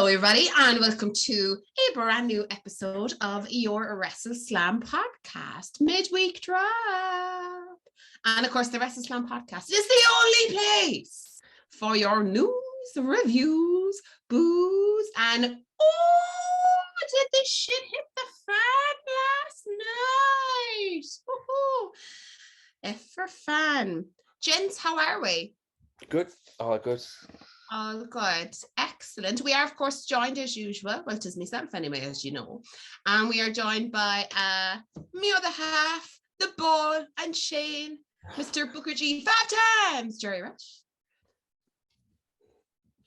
Hello, everybody, and welcome to a brand new episode of your WrestleSlam podcast, Midweek Drop. And of course, the WrestleSlam podcast is the only place for your news, reviews, booze, and did this shit hit the fan last night? Woohoo! F for fan. Gents, how are we? Good. All good. All good. Excellent. We are, of course, joined as usual. Well, it is myself anyway, as you know. And we are joined by me other half, the ball and Shane, Mr. Booker G, 5 times, Jerry Rush.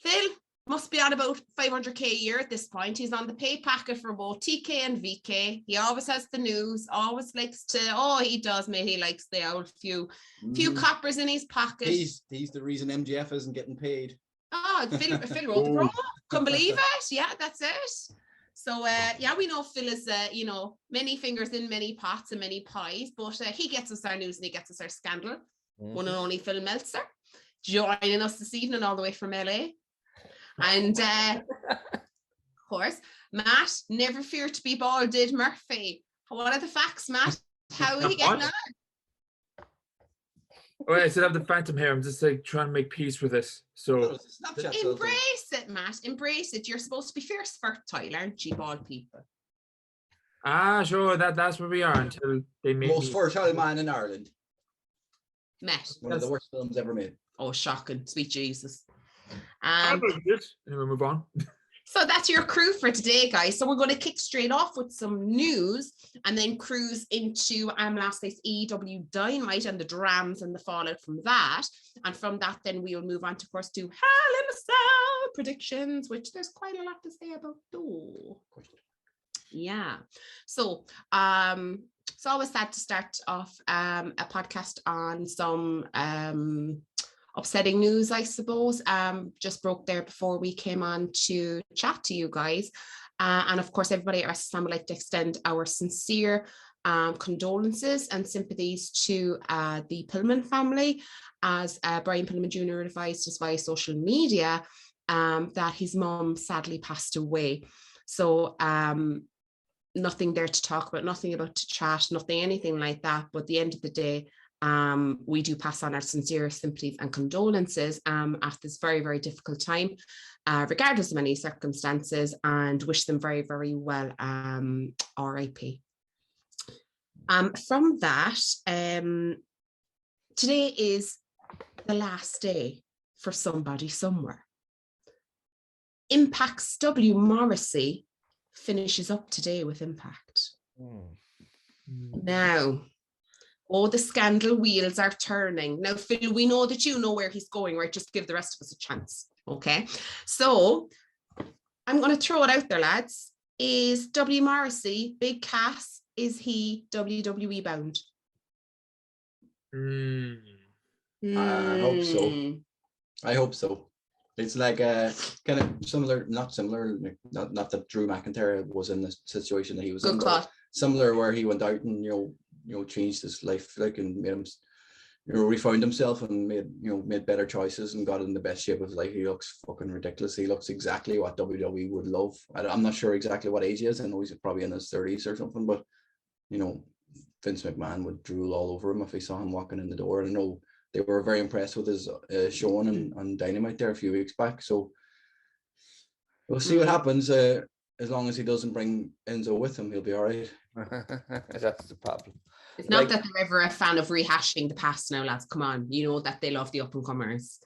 Phil must be on about 500k a year at this point. He's on the pay packet for both TK and VK. He always has the news, always likes to, he does, mate. He likes the old few coppers in his pocket. He's the reason MJF isn't getting paid. Oh, Phil wrote the promo. Couldn't believe it. Yeah, that's it. So, we know Phil is, many fingers in many pots and many pies, but he gets us our news and he gets us our scandal. One and only Phil Meltzer joining us this evening all the way from LA. And, of course, Matt, never fear to be balded Murphy. What are the facts, Matt? How are you getting on? Oh, I still have the phantom hair. I'm just like trying to make peace with it. So embrace it, Matt. Embrace it. You're supposed to be fierce fertile, aren't you, bald people? Sure. That's where we are until they make most fertile man in Ireland. Matt. One of the worst films ever made. Oh, shocking. Sweet Jesus. Anyway, move on. So that's your crew for today, guys. So we're going to kick straight off with some news and then cruise into last night's AEW Dynamite and the drams and the fallout from that. And from that, then we'll move on, of course, to Hell in a Cell predictions, which there's quite a lot to say about though. Yeah. So it's always sad to start off a podcast on some upsetting news, I suppose. Just broke there before we came on to chat to you guys. And of course, everybody at WrestleSlam would like to extend our sincere condolences and sympathies to the Pillman family, as Brian Pillman Jr. advised us via social media that his mom sadly passed away. So nothing there to talk about, nothing about to chat, nothing, anything like that. But at the end of the day, we do pass on our sincere sympathies and condolences at this very, very difficult time, regardless of any circumstances, and wish them very, very well, R.I.P. From that, today is the last day for somebody somewhere. Impact's W. Morrissey finishes up today with Impact. Now, the scandal wheels are turning. Now, Phil, we know that you know where he's going, right? Just give the rest of us a chance, okay? So I'm going to throw it out there, lads. Is W. Morrissey, Big Cass, is he WWE bound? I hope so. It's like kind of similar, not that Drew McIntyre was in the situation that he was in, but similar, where he went out and changed his life, like, and made him, refound himself and made better choices and got in the best shape of his life. He looks fucking ridiculous. He looks exactly what WWE would love. I'm not sure exactly what age he is. I know he's probably in his 30s or something, but Vince McMahon would drool all over him if he saw him walking in the door. And I know they were very impressed with his showing on Dynamite there a few weeks back. So we'll see what happens. As long as he doesn't bring Enzo with him, he'll be all right. That's the problem. It's not that they're ever a fan of rehashing the past now, lads. Come on. You know that they love the up-and-comers.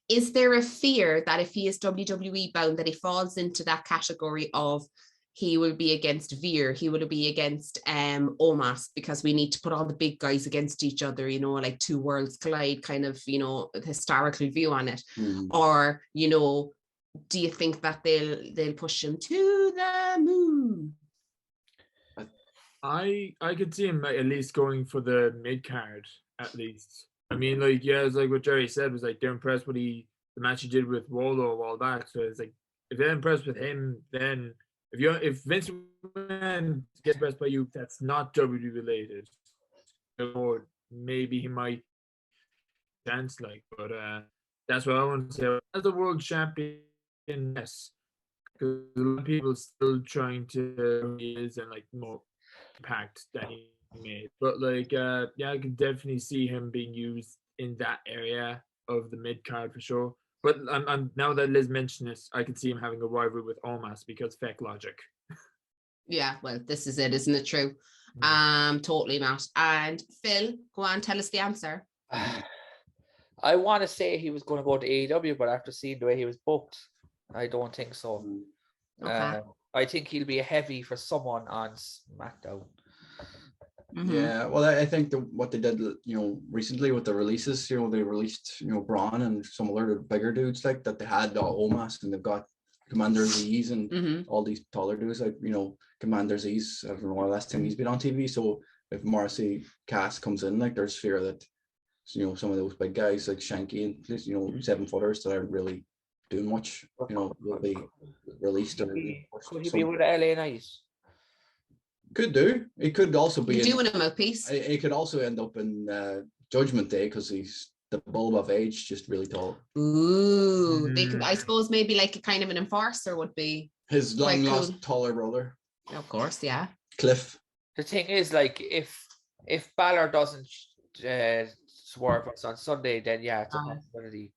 Is there a fear that if he is WWE bound, that he falls into that category of he will be against Veer, he will be against Omos, because we need to put all the big guys against each other, like two worlds collide kind of, historical view on it? Or, do you think that they'll push him to the moon? I could see him at least going for the mid card at least. I mean, it's like what Jerry said, was like they're impressed with the match he did with Wolo a while back. So it's like, if they're impressed with him, then if Vince McMahon gets impressed by you, that's not WWE related. Or maybe he might dance but that's what I want to say. As the world champion, yes, because a lot of people still trying to he is and like more impact that he made. But like I can definitely see him being used in that area of the mid card for sure. But I'm now that Liz mentioned this, I can see him having a rivalry with Omos because feck logic. Yeah, well, this is it, isn't it true? Totally, Matt. And Phil, go on, tell us the answer. I want to say he was going to go to AEW, but after seeing the way he was booked, I don't think so. Okay. I think he'll be a heavy for someone on SmackDown. Mm-hmm. Yeah, well, I think what they did, recently with the releases, they released, Braun and some other bigger dudes like that. They had Omos, and they've got Commander Z's and all these taller dudes like, Commander Z's. I don't know the last time he's been on TV. So if Morrissey Cass comes in, like there's fear that, some of those big guys like Shanky and 7-footers that aren't really doing much, will be released. Could he be with the LA Knights? Could do. It could also be doing a mouthpiece. It could also end up in Judgment Day because he's the bulb of age, just really tall. Ooh, they could. I suppose maybe like a kind of an enforcer would be his long lost taller brother. Of course, yeah. Cliff. The thing is, like, if Balor doesn't swerve us on Sunday, then yeah, it's a possibility.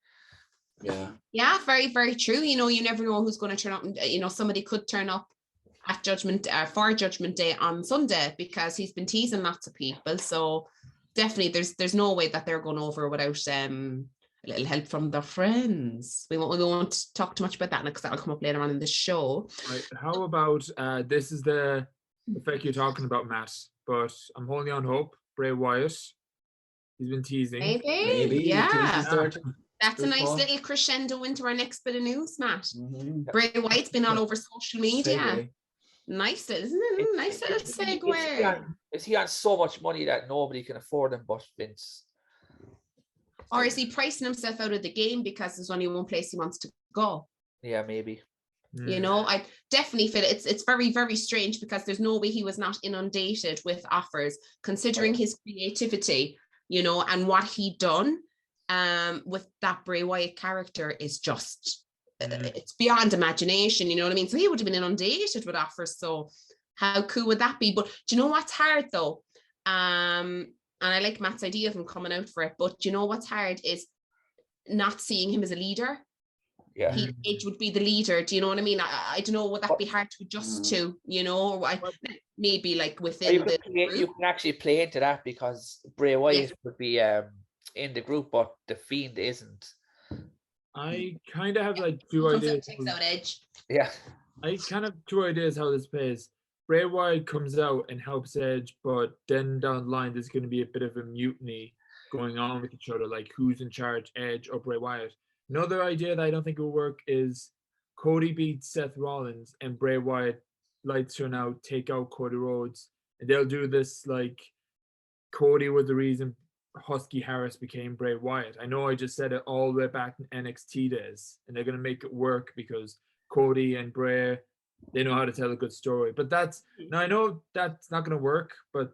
Yeah, very, very true. You never know who's going to turn up. And, somebody could turn up at for Judgment Day on Sunday because he's been teasing lots of people. So definitely, there's no way that they're going over without a little help from their friends. We won't talk too much about that because that'll come up later on in the show. Right. How about this is the effect you're talking about, Matt? But I'm holding on hope. Bray Wyatt. He's been teasing. Maybe. Yeah. That's a nice call. little crescendo into our next bit of news, Matt. Mm-hmm. Bray Wyatt's been all over social media. Segue. Nice, isn't it? Nice little segue. Is he on so much money that nobody can afford him but Vince? Or is he pricing himself out of the game because there's only one place he wants to go? Yeah, maybe. I definitely feel it's very, very strange because there's no way he was not inundated with offers, considering his creativity, and what he done with that Bray Wyatt character is just it's beyond imagination, you know what I mean? So he would have been inundated with offers. So how cool would that be? But do you know what's hard though? And I like Matt's idea of him coming out for it, but do you know what's hard is not seeing him as a leader. Yeah, Edge would be the leader. Do you know what I mean? I don't know. Would that be hard to adjust to? Or maybe like within you can actually play into that because Bray Wyatt would be in the group, but the Fiend isn't. I kind of have like two ideas. Takes out Edge. Yeah, I kind of have two ideas how this plays. Bray Wyatt comes out and helps Edge, but then down the line there's going to be a bit of a mutiny going on with each other, like who's in charge, Edge or Bray Wyatt. Another idea that I don't think will work is Cody beats Seth Rollins and Bray Wyatt lights turn out, take out Cody Rhodes, and they'll do this like Cody was the reason Husky Harris became Bray Wyatt. I know I just said it all the way back in NXT days, and they're going to make it work because Cody and Bray, they know how to tell a good story. But I know that's not going to work, but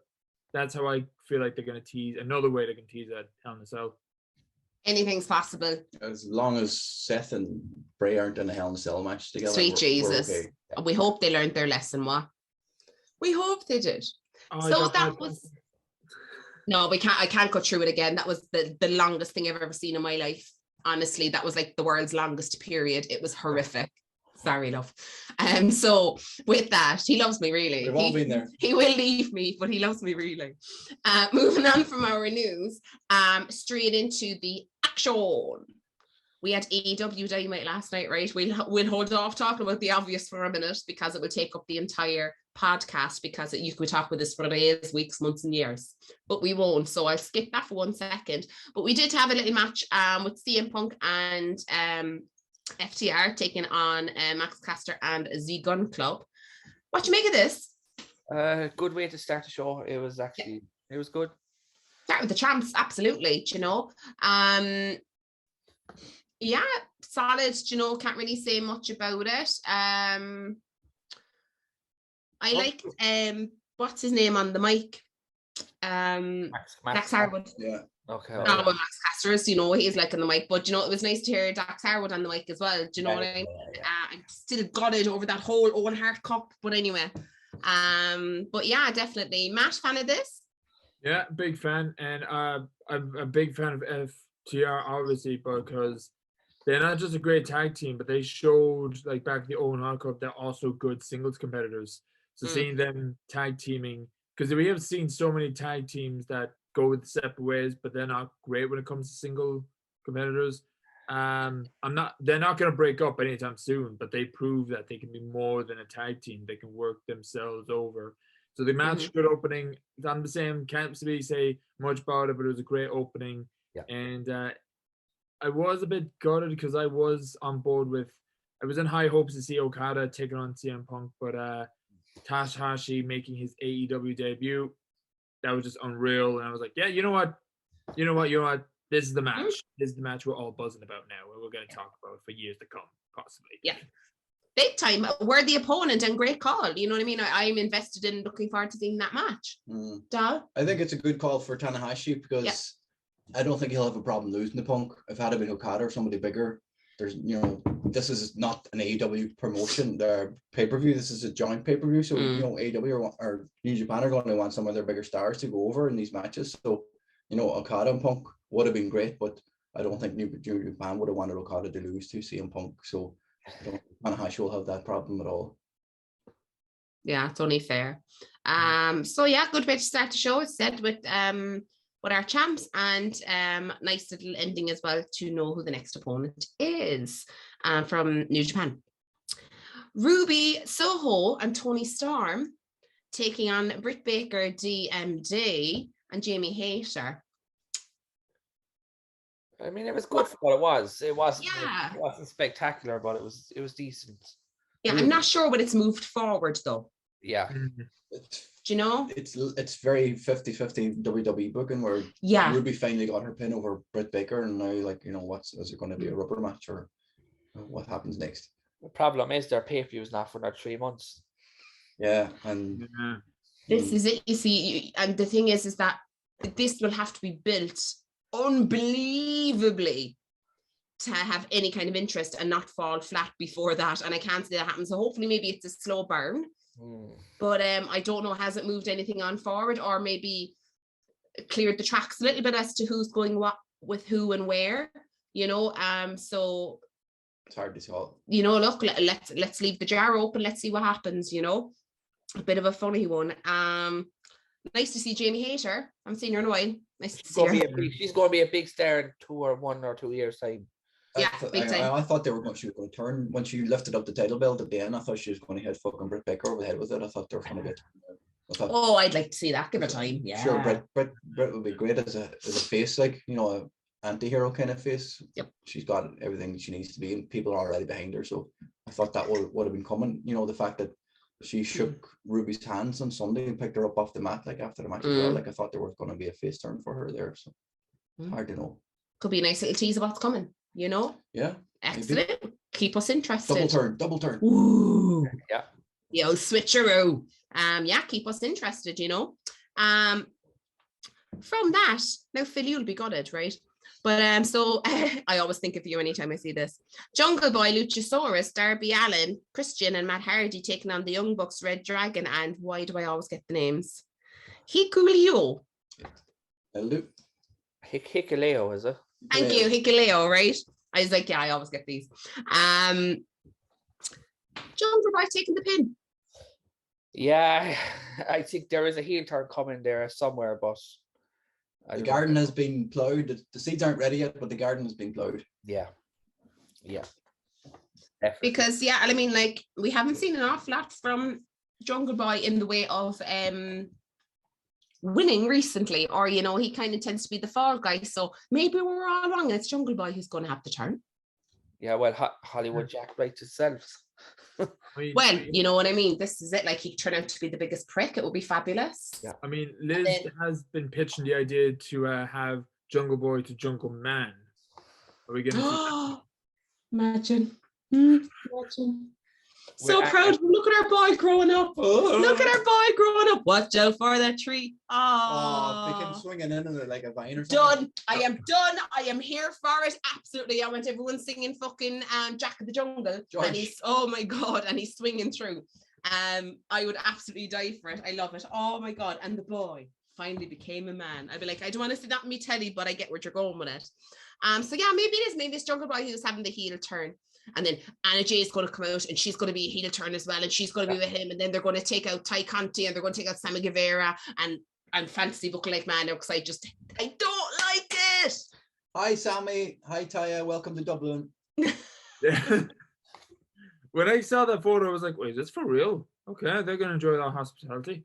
that's how I feel like they're going to tease. Another way they can tease that Hell in a Cell. Anything's possible. As long as Seth and Bray aren't in a Hell in a Cell match together. Sweet Jesus. Okay. We hope they learned their lesson, what? We hope they did. So that was... No, I can't go through it again. That was the longest thing I've ever seen in my life. Honestly, that was like the world's longest period. It was horrific. Sorry, love. So with that, he loves me really. We've all been there. He will leave me, but he loves me really. Moving on from our news, straight into the action. We had AEW Dynamite last night, right? We'll hold off talking about the obvious for a minute because it will take up the entire podcast because you could talk with this for days, weeks, months and years, but we won't. So I'll skip that for 1 second. But we did have a little match with CM Punk and FTR taking on Max Caster and Z Gun Club. What do you make of this? Good way to start the show. It was actually, it was good. Start with the champs, absolutely, yeah, solid, can't really say much about it. I like what's his name on the mic? Max Harwood. Yeah. Okay. Not about Max Caster's, you know, he's like on the mic, but you know, it was nice to hear Dax Harwood on the mic as well. Do you know what I mean? I'm still gutted over that whole Owen Hart Cup, but anyway. But yeah, definitely. Matt, fan of this? Yeah, big fan, and I'm a big fan of FTR obviously because they're not just a great tag team, but they showed like back at the Owen Hart Cup they're also good singles competitors. So seeing them tag teaming, because we have seen so many tag teams that go with separate ways, but they're not great when it comes to single competitors. They're not going to break up anytime soon, but they prove that they can be more than a tag team. They can work themselves over. So the match, good opening. I'm the same. Can't really say much about it, but it was a great opening. Yeah. And I was a bit gutted because I was on board with. I was in high hopes to see Okada taking on CM Punk, but Tanahashi making his AEW debut, that was just unreal. And I was like, yeah, you know what? This is the match. This is the match we're all buzzing about now. And we're going to talk about for years to come, possibly. Yeah. Big time. We're the opponent and great call. You know what I mean? I'm invested in looking forward to seeing that match. I think it's a good call for Tanahashi because I don't think he'll have a problem losing to Punk. If it had been Okada or somebody bigger, there's, you know, this is not an AEW promotion, their pay-per-view. This is a joint pay-per-view. So, you know, AEW or New Japan are going to want some of their bigger stars to go over in these matches. So, you know, Okada and Punk would have been great, but I don't think New Japan would have wanted Okada to lose to CM Punk. So I don't think Tanahashi will have that problem at all. Yeah, it's only fair. So yeah, good way to start the show. It's said with our champs, and nice little ending as well to know who the next opponent is from New Japan. Ruby Soho and Tony Storm taking on Britt Baker, DMD, and Jamie Hayter. I mean, it was good for what it was. It wasn't spectacular, but it was decent. Yeah, I'm not sure when it's moved forward though. Yeah. Do you know? It's very 50-50 WWE booking where Ruby finally got her pin over Britt Baker, and now, like, you know, is it going to be a rubber match or what happens next? The problem is their pay-per-view is not for another 3 months. Yeah, and this is it. You see, and the thing is that this will have to be built unbelievably to have any kind of interest and not fall flat before that. And I can't see that happen. So hopefully maybe it's a slow burn. But I don't know, has it moved anything on forward or maybe cleared the tracks a little bit as to who's going what with who and where, you know? So it's hard to tell. You know, look, let's leave the jar open. Let's see what happens, you know? A bit of a funny one. Nice to see Jamie Hayter. I'm seeing her in a while. Nice to see her. She's going to be a big star in 1 or 2 years' time. Yeah, big time. I thought she was going to turn when she lifted up the title belt at the end. I thought she was going to hit fucking Britt Baker over the head with it. I thought they were going to get. I'd like to see that. Give her time. Yeah, sure. Britt would be great as a face, like, you know, an anti-hero kind of face. Yep. She's got everything she needs to be, and people are already behind her. So I thought that would have been coming. You know, the fact that she shook Ruby's hands on Sunday and picked her up off the mat, like, after the match as well. Like, I thought there was going to be a face turn for her there. So it's hard to know. Could be a nice little tease of what's coming. You know. Yeah. Excellent. Maybe. Keep us interested. Double turn. Ooh. Yeah. Yo, switcheroo. Yeah, keep us interested, you know. From that, now Phil, you'll be gutted, right? But so I always think of you anytime I see this. Jungle Boy, Luchasaurus, Darby Allin, Christian, and Matt Hardy taking on the Young Bucks, Red Dragon, and why do I always get the names? Hikuleo. Hikuleo, is it? Thank you, Hikuleo, right? I was like, yeah, I always get these. Jungle Boy taking the pin. Yeah, I think there is a heel turn coming there somewhere, but the garden has been plowed. The seeds aren't ready yet, but the garden has been plowed. Yeah. Definitely. Because I mean, like, we haven't seen an awful lot from Jungle Boy in the way of winning recently, or, you know, he kind of tends to be the fall guy. So maybe we're all wrong. It's Jungle Boy who's going to have the turn. Yeah, well, Hollywood Jack writes itself. Well, you know what I mean? This is it. Like, he turned out to be the biggest prick. It would be fabulous. Yeah. I mean, Liz has been pitching the idea to have Jungle Boy to Jungle Man. Are we going to see that? Imagine. So proud. Look at our boy growing up. Look at our boy growing up. Watch out for that tree. Oh, they came swinging in it like a vine or something. Done. I am done. I am here for it. Absolutely. I want everyone singing fucking Jack of the Jungle. George. And he's, oh my God, and he's swinging through. I would absolutely die for it. I love it. Oh my God. And the boy finally became a man. I'd be like, I don't want to see that in me telly, but I get where you're going with it. So yeah, maybe it is. Maybe it's Jungle Boy who's having the heel turn. And then Anna Jay is going to come out and she's going to be a heel turn as well. And she's going to be with him. And then they're going to take out Ty Conti and they're going to take out Sammy Guevara. And I'm fantasy booking like man now because I don't like it. Hi, Sammy. Hi, Taya. Welcome to Dublin. Yeah. When I saw that photo, I was like, wait, is this for real? Okay, they're going to enjoy that hospitality.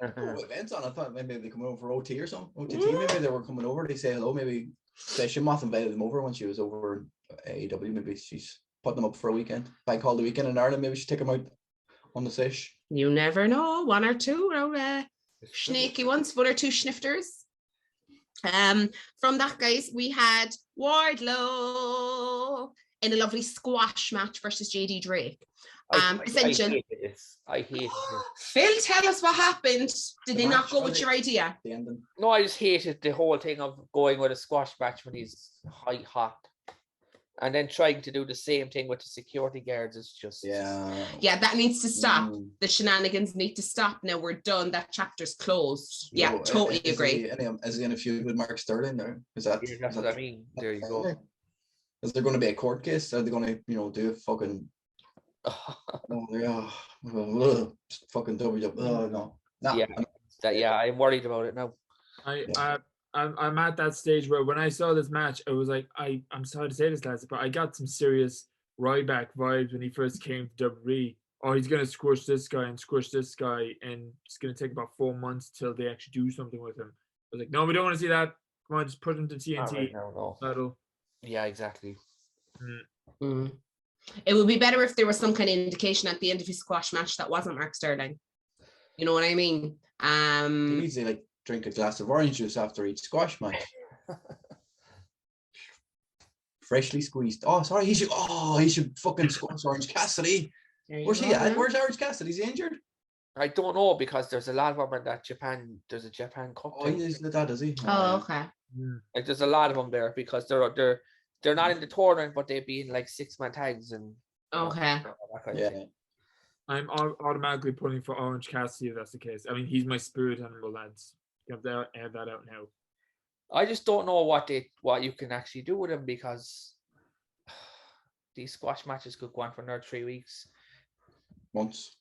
Events on. I thought maybe they come over for OT or something. OTT, maybe they were coming over. They say hello. Maybe Session Moth invited them over when she was over in AEW. Maybe she's putting them up for a weekend. If I call the weekend in Ireland, maybe she'd take them out on the sesh. You never know. One or two snaky ones, one or two schnifters. From that, guys, we had Wardlow in a lovely squash match versus JD Drake. Essential. I hate it. Phil, tell us what happened. Did they not go with your idea? No, I just hated the whole thing of going with a squash match when he's hot. And then trying to do the same thing with the security guards is just... Yeah, that needs to stop. The shenanigans need to stop. Now we're done. That chapter's closed. Yeah, totally agree. Is he in a feud with Mark Sterling there? That's what I mean. There you go. Is there going to be a court case? Are they going to, do a fucking... fucking WWE. No. I'm worried about it now. I'm at that stage where when I saw this match, I was like, I'm sorry to say this, lads, but I got some serious Ryback vibes when he first came to WWE. Oh, he's going to squish this guy, and it's going to take about 4 months till they actually do something with him. I was like, no, we don't want to see that. Come on, just put him to TNT. No. Yeah, exactly. It would be better if there was some kind of indication at the end of his squash match that wasn't Mark Sterling. You know what I mean? He needs to drink a glass of orange juice after each squash match. Freshly squeezed. Oh, sorry. He should fucking squash Orange Cassidy. Where's he at? Where's Orange Cassidy? Is he injured? I don't know because there's a lot of them in that Japan. There's a Japan Cup. Oh, he is that, is he? Oh, okay. Like there's a lot of them there because they're not in the tournament, but they'd be in like 6-man tags and. Okay. I'm automatically pulling for Orange Cassidy if that's the case. I mean, he's my spirit animal, lads. You have to add that out now. I just don't know what you can actually do with him because these squash matches could go on for another 3 weeks. Months.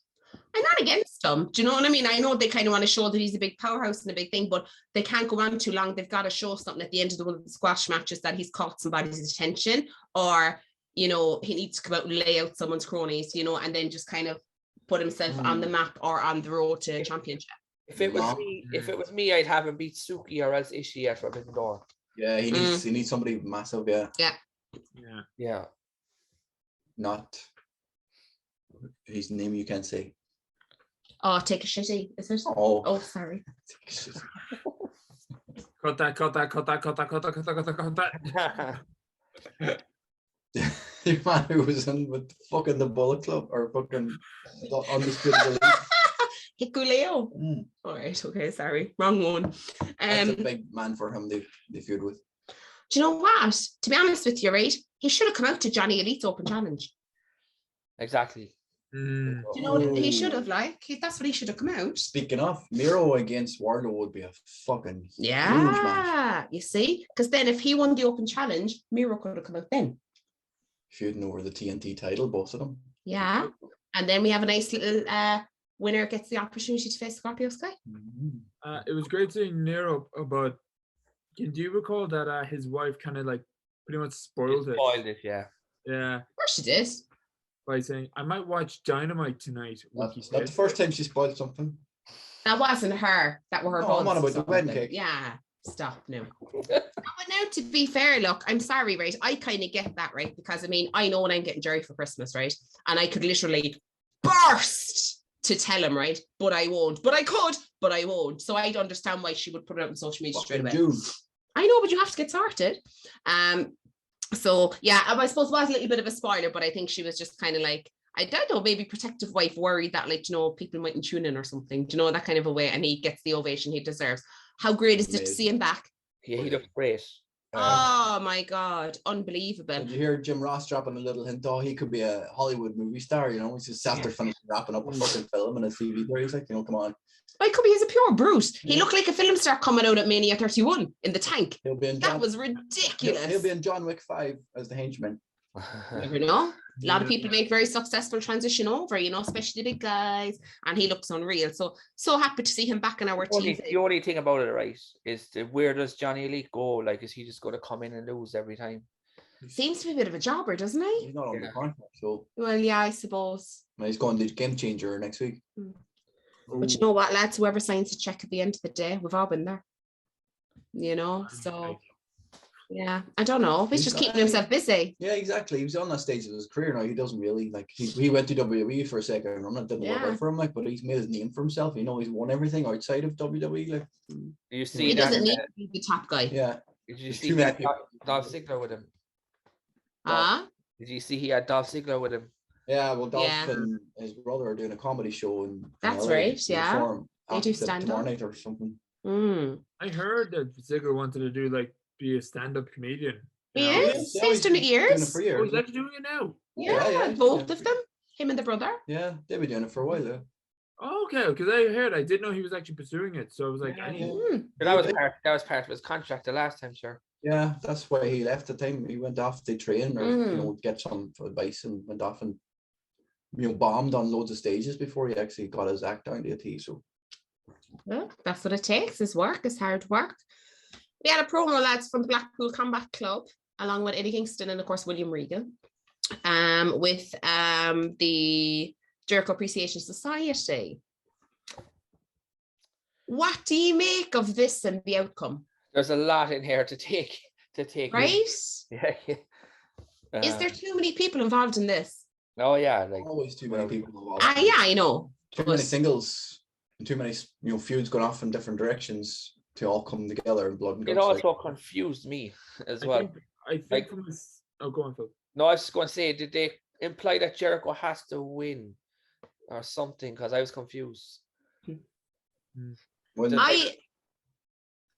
I'm not against them. Do you know what I mean? I know they kind of want to show that he's a big powerhouse and a big thing, but they can't go on too long. They've got to show something at the end of one of the squash matches that he's caught somebody's attention, or he needs to come out and lay out someone's cronies, and then just kind of put himself on the map or on the road to championship. If it was me, I'd have him beat Suki or else Ishii at Forbidden Door. Yeah, he needs somebody massive. Yeah. Not his name you can't say. Oh, take a shitty, is it? Oh, sorry. Cut that. The man who was in with fucking the Bullet Club or fucking Undisputed Elite. Hikuleo. All right, okay, sorry. Wrong one. That's a big man for him they feud with. Do you know what? To be honest with you, right? He should have come out to Johnny Elite's Open Challenge. Exactly. Do you know what he should have that's what he should have come out. Speaking of, Miro against Wardlow would be a fucking huge match. You see? Because then if he won the Open Challenge, Miro could have come out then. Feuding over the TNT title, both of them. Yeah. And then we have a nice little winner gets the opportunity to face Scorpio Sky. It was great seeing Nero, but do you recall that his wife kind of pretty much spoiled it? Spoiled it, yeah. Yeah. Of course she did. By saying, I might watch Dynamite tonight. That's the first time she spoiled something. That wasn't her. That were her buns. I'm on about the wedding cake. Yeah. Stop now. But now, to be fair, look, I'm sorry, right? I kind of get that, right? Because I know when I'm getting Jerry for Christmas, right? And I could literally burst to tell him, right? But I won't. But I could, but I won't. So I'd understand why she would put it out on social media straight away. I know, but you have to get started. So yeah, I suppose it was a little bit of a spoiler, but I think she was just kind of I don't know, maybe protective wife worried that, like, people mightn't tune in or something, that kind of a way, and he gets the ovation he deserves. How great is it to see him back? Yeah, he looked great. Oh my God, unbelievable. Did you hear Jim Ross dropping a little hint? Oh, he could be a Hollywood movie star, he's just after finishing wrapping up a fucking film and a TV there. He's like, come on. Why could be? He's a pure brute. He looked like a film star coming out at Mania 31 in the tank. That was ridiculous. He'll be in John Wick 5 as the henchman. Never know. A lot of people make very successful transition over, especially the big guys, and he looks unreal. So happy to see him back in our team. The only thing about it, right, is where does Johnny Elite go? Like, is he just going to come in and lose every time? Seems to be a bit of a jobber, doesn't he? He's not on the contract, so. Well, yeah, I suppose. He's going to Game Changer next week. But you know what, lads? Whoever signs the check at the end of the day, we've all been there. So. Yeah, I don't know. He's just keeping himself busy. Yeah, exactly. He was on that stage of his career now. He doesn't really he went to WWE for a second run. It didn't work out for him, but he's made his name for himself. He's won everything outside of WWE. You see, he doesn't need to be the top guy. Yeah. Did you see Dolph Ziggler with him? Did you see he had Dolph Ziggler with him? Yeah, well, Dolph and his brother are doing a comedy show, and that's right. Yeah, they do stand up night or something. I heard that Ziggler wanted to do be a stand-up comedian. He is. He's doing it years. For years. He's actually doing it now. Yeah, both of them. Him and the brother. Yeah, they've been doing it for a while. Yeah. Oh, okay, because I didn't know he was actually pursuing it, so I was like, that was part of his contract the last time, sure. Yeah, that's why he left the time. He went off to train or get some advice and went off and bombed on loads of stages before he actually got his act down to a T. So well, that's what it takes. His work, his hard work. We had a promo, lads, from Blackpool Combat Club, along with Eddie Kingston and, of course, William Regal, with the Jericho Appreciation Society. What do you make of this and the outcome? There's a lot in here to take. Right? Yeah. Is there too many people involved in this? Oh, yeah. Always too many people involved. Yeah, I know. Too many singles, and too many feuds going off in different directions to all come together in blood and guts. It also confused me as well. I think from this. Oh, go on, Phil. No, I was just going to say, did they imply that Jericho has to win or something? Because I was confused.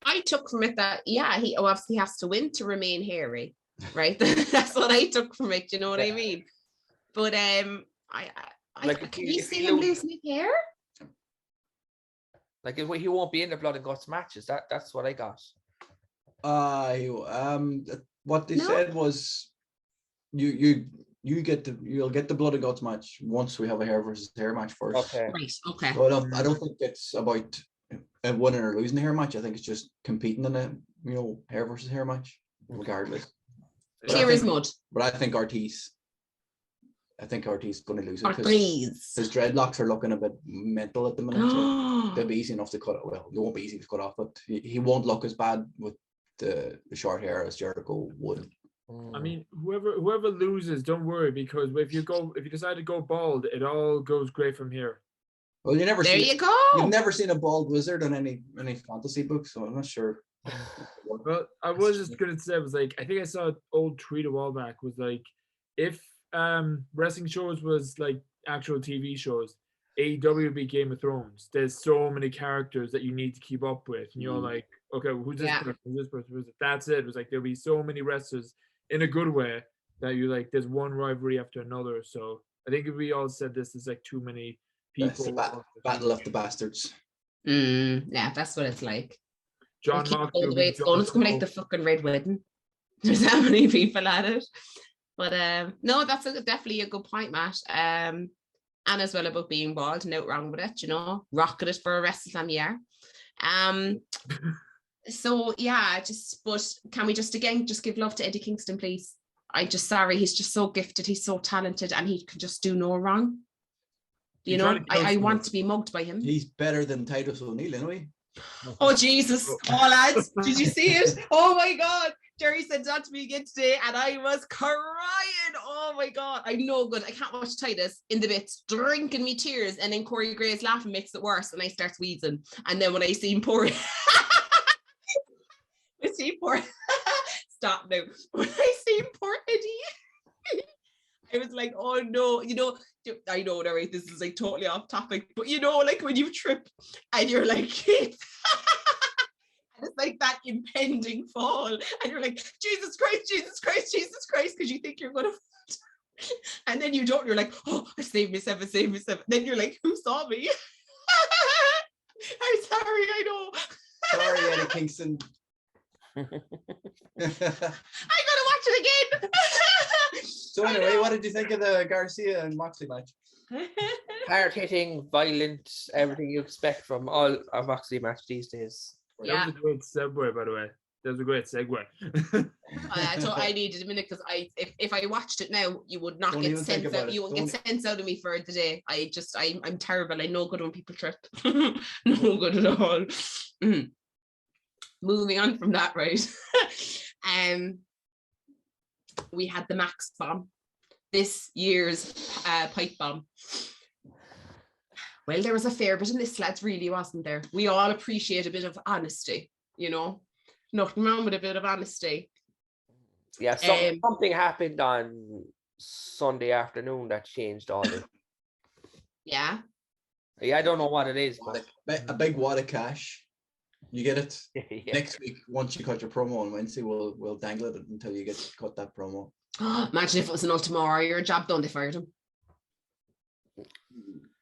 I took from it that he obviously has to win to remain hairy, right? That's what I took from it. You know what I mean? But can you see him losing his hair? Like, he won't be in the blood and guts matches. That's what I got. What they said was, you'll get the blood and guts match once we have a hair versus hair match first. Okay. Right. Okay. So I don't think it's about winning or losing the hair match. I think it's just competing in a hair versus hair match, regardless. Clear as mud. But I think Ortiz is going to lose it. Ortiz. His dreadlocks are looking a bit mental at the minute. So they'll be easy enough to cut it. Well, they won't be easy to cut off, but he won't look as bad with the short hair as Jericho would. I mean, whoever loses, don't worry, because if you decide to go bald, it all goes great from here. Well, you go. You've never seen a bald wizard in any fantasy book, so I'm not sure. Well, I was just gonna say, I think I saw an old tweet a while back, was like, if wrestling shows was like actual TV shows, AEW would be Game of Thrones. There's so many characters that you need to keep up with, and you're like, okay, who's this person? Who's this person? Who's it? That's it. It was like there'll be so many wrestlers in a good way that you like. There's one rivalry after another. So I think if we all said this, there's like too many people. Battle of the bastards. Yeah, that's what it's like. John Moxley. The way it's going, it's going to be like the fucking Red Wedding. There's that many people at it. But no, that's definitely a good point, Matt. And as well about being bald, no wrong with it, rocking it for a WrestleSlam year. So yeah, but can we just give love to Eddie Kingston, please? He's just so gifted, he's so talented, and he can just do no wrong. I want to be mugged by him. He's better than Titus O'Neil, anyway. Oh Jesus! Oh lads, did you see it? Oh my God! Jerry said that to me again today, and I was crying. Oh my God, I'm no good. I can't watch Titus in the bits, drinking me tears, and then Corey Gray's laughing makes it worse, and I start wheezing. And then when I see him pour, stop now. When I see him pour Eddie, I was like, oh no, I know, right? This is like totally off topic, but you know, like when you trip and you're like, and it's like that impending fall, and you're like, Jesus Christ, Jesus Christ, Jesus Christ, because you think you're gonna. And then you don't, you're like, oh, I saved myself, I saved myself. Then you're like, who saw me? I'm sorry, I know. Sorry, Eddie Kingston. I gotta watch it again. So anyway, what did you think of the Garcia and Moxley match? Hard-hitting, violent, everything you expect from all a Moxley match these days. Yeah. That was a great segue, by the way. That was a great segue. I needed a minute because if I watched it now, you would not get sense out. You won't get sense out of me for the day. I'm terrible. I'm no good when people trip. No good at all. Moving on from that, right? We had the Max bomb, this year's pipe bomb. Well, there was a fair bit in this, lads, really, wasn't there? We all appreciate a bit of honesty, you know? Nothing wrong with a bit of honesty. Yeah, something happened on Sunday afternoon that changed all this. Yeah. Yeah, I don't know what it is. But... A big wad of cash. You get it. Yeah. Next week, once you cut your promo on Wednesday, we'll dangle it until you get cut that promo. Imagine if it was an Ultimo Warrior job done, they fired him.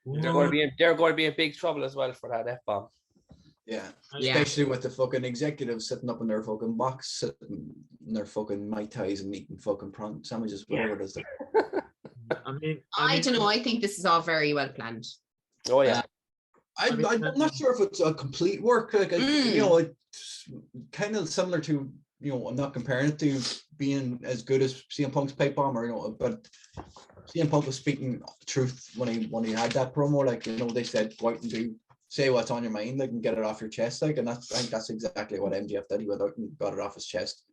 They're going to be in big trouble as well for that F-bomb. Yeah, especially with the fucking executives sitting up in their fucking box, sitting in their fucking Mai Tais and eating fucking prawn sandwiches, whatever it is. I don't know. I think this is all very well planned. Oh yeah. I'm not sure if it's a complete work. Like, you know, it's kind of similar to, you know, I'm not comparing it to being as good as CM Punk's pipe bomb, or, you know, but CM Punk was speaking truth when he had that promo. Like, you know, they said go out and say what's on your mind, like, and get it off your chest, like, and I think that's exactly what MJF did. He went out and got it off his chest.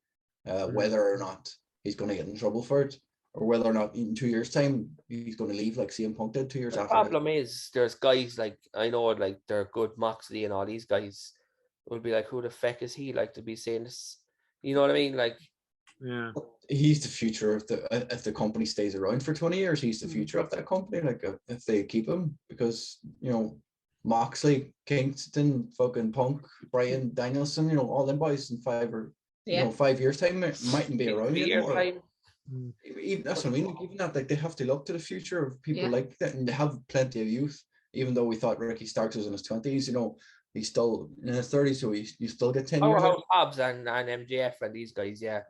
Whether or not he's going to get in trouble for it, or whether or not in 2 years' time he's going to leave like CM Punk did 2 years after. The problem is there's guys like, I know, like, they're good, Moxley and all these guys will be like, who the fuck is he, like, to be saying this? You know what I mean? Like, yeah, he's the future of if the company stays around for 20 years, he's the future of that company. Like, if they keep him, because, you know, Moxley, Kingston, fucking Punk, Bryan Danielson, you know, all them boys in 5 years' time mightn't be around anymore. Even, that's what I mean. Even that, like, they have to look to the future of people like that, and they have plenty of youth. Even though we thought Ricky Starks was in his 20s, you know, he's still in his 30s, so you still get 10 years. Hobbs and MJF and these guys, yeah.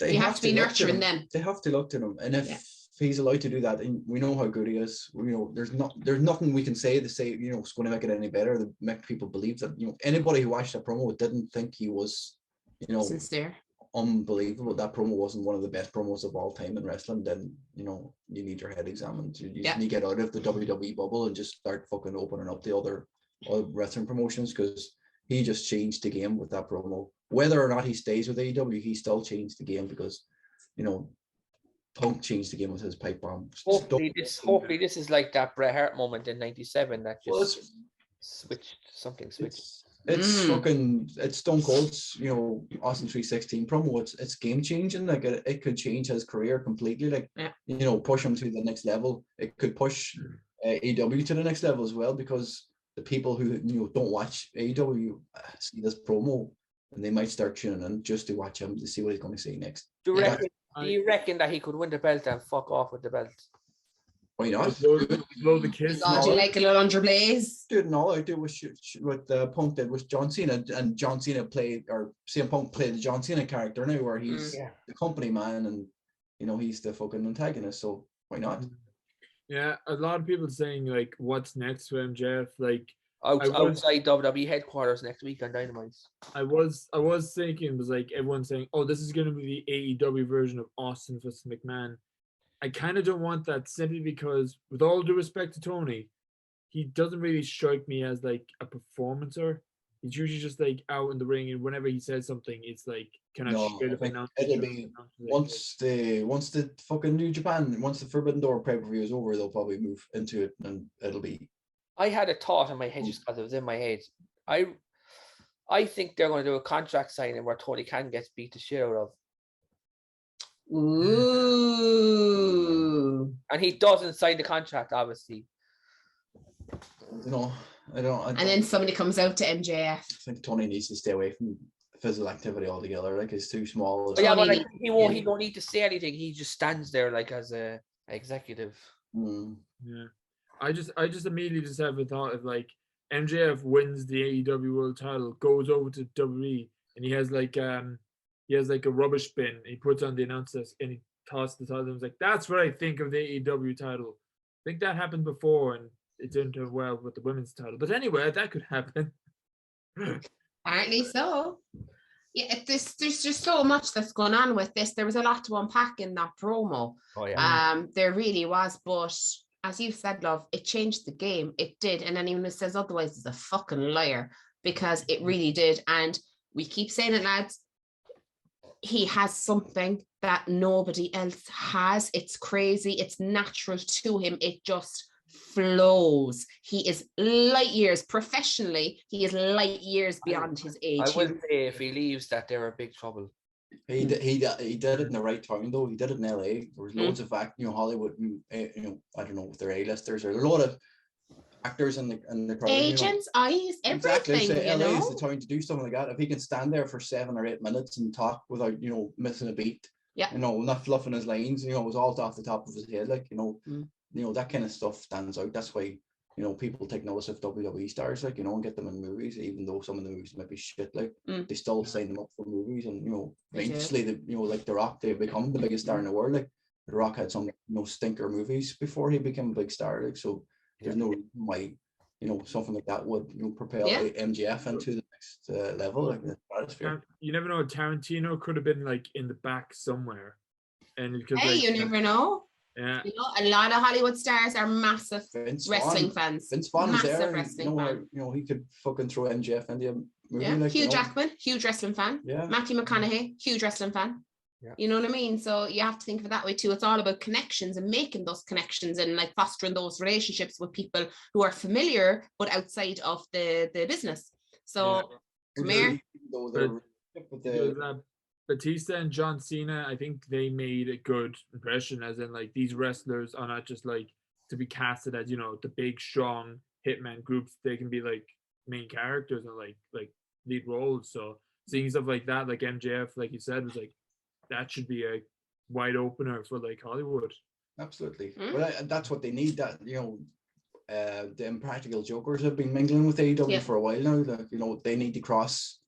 They have to be nurturing them. They have to look to them, and if he's allowed to do that, and we know how good he is, you know, there's nothing we can say, you know, it's going to make it any better, to make people believe that, you know, anybody who watched that promo didn't think he was, you know, sincere, unbelievable. That promo wasn't one of the best promos of all time in wrestling. Then, you know, you need your head examined. You need to get out of the WWE bubble and just start fucking opening up the other wrestling promotions, because he just changed the game with that promo. Whether or not he stays with AEW, he still changed the game, because, you know, Punk changed the game with his pipe bomb. Hopefully this is like that Bret Hart moment in '97 that just switched. It's fucking, it's Stone Cold's, you know, Austin 316 promo. It's game changing. Like, it could change his career completely. Like, you know, push him to the next level. It could push AEW to the next level as well, because the people who, you know, don't watch AEW see this promo, and they might start tuning in just to watch him, to see what he's going to say next. Do you reckon that he could win the belt and fuck off with the belt? Why not? Blow the kiss. God, you like a little under blaze? Dude, all I did was what Punk did was John Cena, and John Cena played, or CM Punk played the John Cena character now, where he's the company man, and, you know, he's the fucking antagonist. So why not? Yeah, a lot of people saying, like, what's next for MJF? Like, outside WWE headquarters next week on Dynamite. I was thinking, was like, everyone saying, oh, this is going to be the AEW version of Austin vs. McMahon. I kind of don't want that, simply because, with all due respect to Tony, he doesn't really strike me as like a performancer. He's usually just like out in the ring, and whenever he says something, it's like, can I straight up announce? It'll be once the fucking New Japan, once the Forbidden Door pay-per-view is over, they'll probably move into it, and it'll be. I had a thought in my head just because it was in my head. I think they're going to do a contract signing where Tony Khan gets beat the shit out of. Ooh. And he doesn't sign the contract, obviously. No, I don't. And then somebody comes out to MJF. I think Tony needs to stay away from physical activity altogether. Like, he's too small. But yeah, but like he don't need to say anything. He just stands there like as a executive. Yeah. I just immediately just have a thought of like MJF wins the AEW World Title, goes over to WWE, and he has like a rubbish bin. He puts on the announcers and he tosses the title. And was like, that's what I think of the AEW title. I think that happened before, and it didn't do well with the women's title. But anyway, that could happen. Apparently so. Yeah, there's just so much that's going on with this. There was a lot to unpack in that promo. Oh yeah. There really was, but as you said, love, it changed the game. It did, and anyone who says otherwise is a fucking liar, because it really did. And we keep saying it, lads. He has something that nobody else has. It's crazy. It's natural to him. It just flows. He is light years professionally. He is light years beyond his age. I would say if he leaves, that they're in big trouble. He did it in the right time though. He did it in LA. There was loads of Hollywood. I don't know if they're A-listers or a lot of actors in the crowd. Agents, eyes, everything. Exactly. So LA is know? the time to do something like that. If he can stand there for 7 or 8 minutes and talk without missing a beat. Yeah. Not fluffing his lines. It was all off the top of his head. Like that kind of stuff stands out. That's why people take notice of WWE stars, like, and get them in movies, even though some of the movies might be shit. Like they still sign them up for movies, and eventually, like The Rock, they become the biggest star in the world. Like The Rock had some stinker movies before he became a big star. Like, so there's no reason why something like that would propel MJF into the next level, like the stratosphere. You never know. Tarantino could have been like in the back somewhere, and you never know. Yeah. A lot of Hollywood stars are massive wrestling fans. Vince Vaughn was there. Wrestling fan. He could fucking throw MJF into a movie. Yeah. Like, Hugh Jackman, huge wrestling fan. Yeah. Matthew McConaughey, huge wrestling fan. Yeah. You know what I mean? So you have to think of it that way too. It's all about connections and making those connections and like fostering those relationships with people who are familiar but outside of the business. So come here. Batista and John Cena, I think they made a good impression, as in like these wrestlers are not just like to be casted as the big strong hitman groups. They can be like main characters and like lead roles. So seeing stuff like that, like MJF, like you said, was like that should be a wide opener for like Hollywood. Absolutely. Well, that's what they need. That the Impractical Jokers have been mingling with AEW for a while now. Like, they need to cross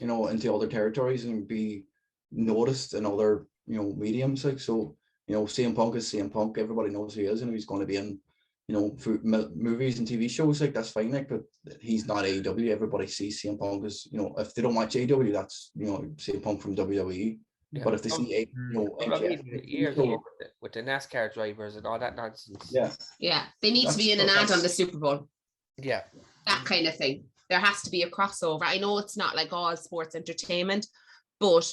into other territories and be noticed in other mediums. Like, so CM Punk is CM Punk. Everybody knows who he is, and he's going to be in movies and TV shows. Like, that's fine. Like, but he's not AEW. Everybody sees CM Punk as if they don't watch AEW, that's CM Punk from WWE. Yeah. But if they see years with the NASCAR drivers and all that nonsense, they need to be in an ad on the Super Bowl. Yeah, that kind of thing. There has to be a crossover. I know it's not like all sports entertainment, but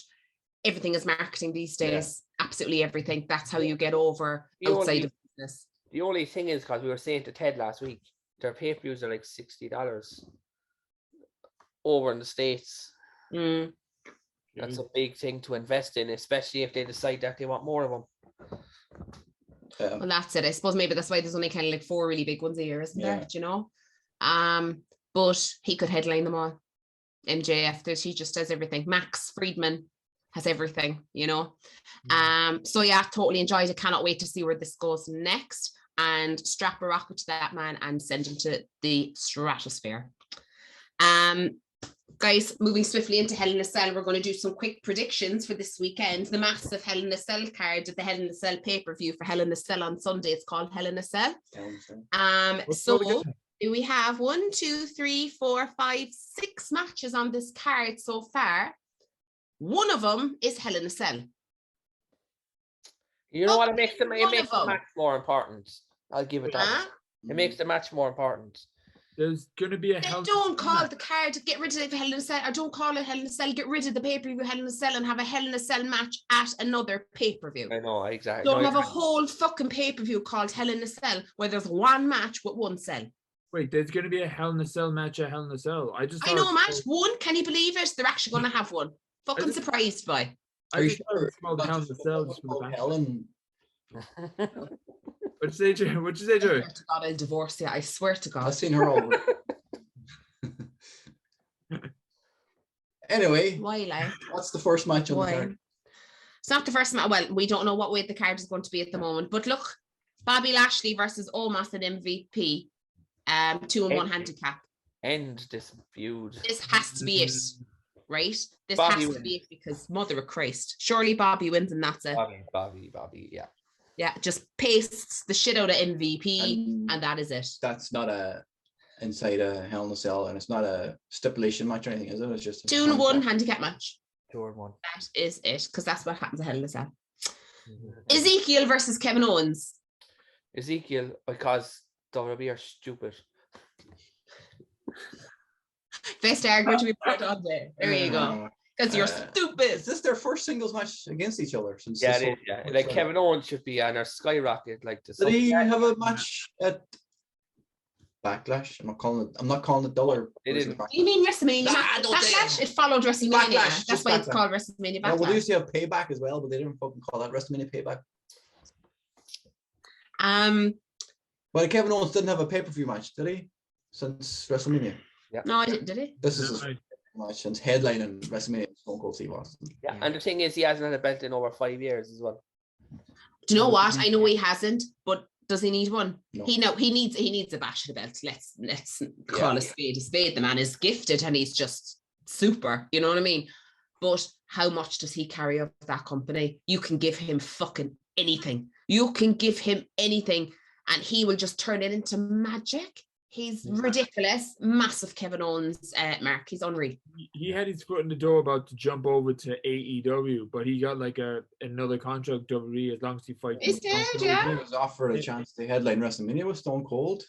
everything is marketing these days. Yeah. Absolutely everything. That's how you get over outside of business. The only thing is, because we were saying to Ted last week, their pay-per-views are like $60 over in the States. That's a big thing to invest in, especially if they decide that they want more of them. Well, that's it. I suppose maybe that's why there's only kind of like 4 really big ones a year, isn't there? But he could headline them all. MJF, he just does everything. Max Friedman has everything, So yeah, totally enjoyed it. Cannot wait to see where this goes next. And strap a rocket to that man and send him to the stratosphere. Guys, moving swiftly into Hell in a Cell, we're going to do some quick predictions for this weekend. The massive Hell in a Cell card at the Hell in a Cell pay-per-view for Hell in a Cell on Sunday. It's called Hell in a Cell. So we have 1, 2, 3, 4, 5, 6 matches on this card so far. One of them is Hell in a Cell. You know what? It makes the match more important. I'll give it that. It makes the match more important. There's going to be a Hell. Don't call the card, get rid of Hell in a Cell, or don't call it Hell in a Cell, get rid of the pay-per-view Hell in a Cell and have a Hell in a Cell match at another pay-per-view. I know, exactly. Don't have a whole fucking pay-per-view called Hell in a Cell where there's one match with one cell. Wait, there's going to be a Hell in a Cell match at Hell in a Cell. I know, Matt. One, can you believe it? They're actually going to have one. Fucking surprised by. Are you think sure? it's called Hell in the Cell just for the bank. Helen. What'd you say, Joe? I swear to God, I'll divorce you. I swear to God. I've seen her all. Anyway, Why, what's the first match on the card? It's not the first match. Well, we don't know what weight the card is going to be at the moment. But look, Bobby Lashley versus Omos and MVP. 2-1 handicap. End this feud. This has to be it, right? This Bobby has to be it because mother of Christ. Surely Bobby wins and that's it. Bobby, yeah. Yeah, just pastes the shit out of MVP and that is it. That's not a inside a Hell in a Cell, and it's not a stipulation match or anything, is it? It's just a 2-1 handicap match. 2-1. That is it, because that's what happens at Hell in a Cell. Ezekiel versus Kevin Owens. Ezekiel, because WWE are stupid. Best argument to be put on there. There you go. Because you're stupid. Is this their first singles match against each other? Since Yeah, it is. Yeah, like Kevin Owens should be on our skyrocket. Like this. Did he have a match at Backlash? I'm not calling it dollar. It didn't. You mean WrestleMania? Backlash? It followed WrestleMania. Backlash, that's why it's called WrestleMania Backlash. Yeah, well, they used to have Payback as well, but they didn't fucking call that WrestleMania Payback. But Kevin Owens didn't have a pay-per-view match, did he? Since WrestleMania. Yeah. No, I didn't. Did he? This is his match since headlining WrestleMania. Stone Cold Steve Austin. Yeah, and the thing is, he hasn't had a belt in over 5 years as well. Do you know what? I know he hasn't, but does he need one? No. He needs a bash of the belt. Let's call a spade a spade. The man is gifted and he's just super. You know what I mean? But how much does he carry up that company? You can give him fucking anything. You can give him anything, and he will just turn it into magic. He's ridiculous. Massive Kevin Owens, Mark. He's unreal. He had his foot in the door about to jump over to AEW, but he got like another contract WWE as long as he fights. He's dead, yeah. He was offered a chance to headline WrestleMania with Stone Cold.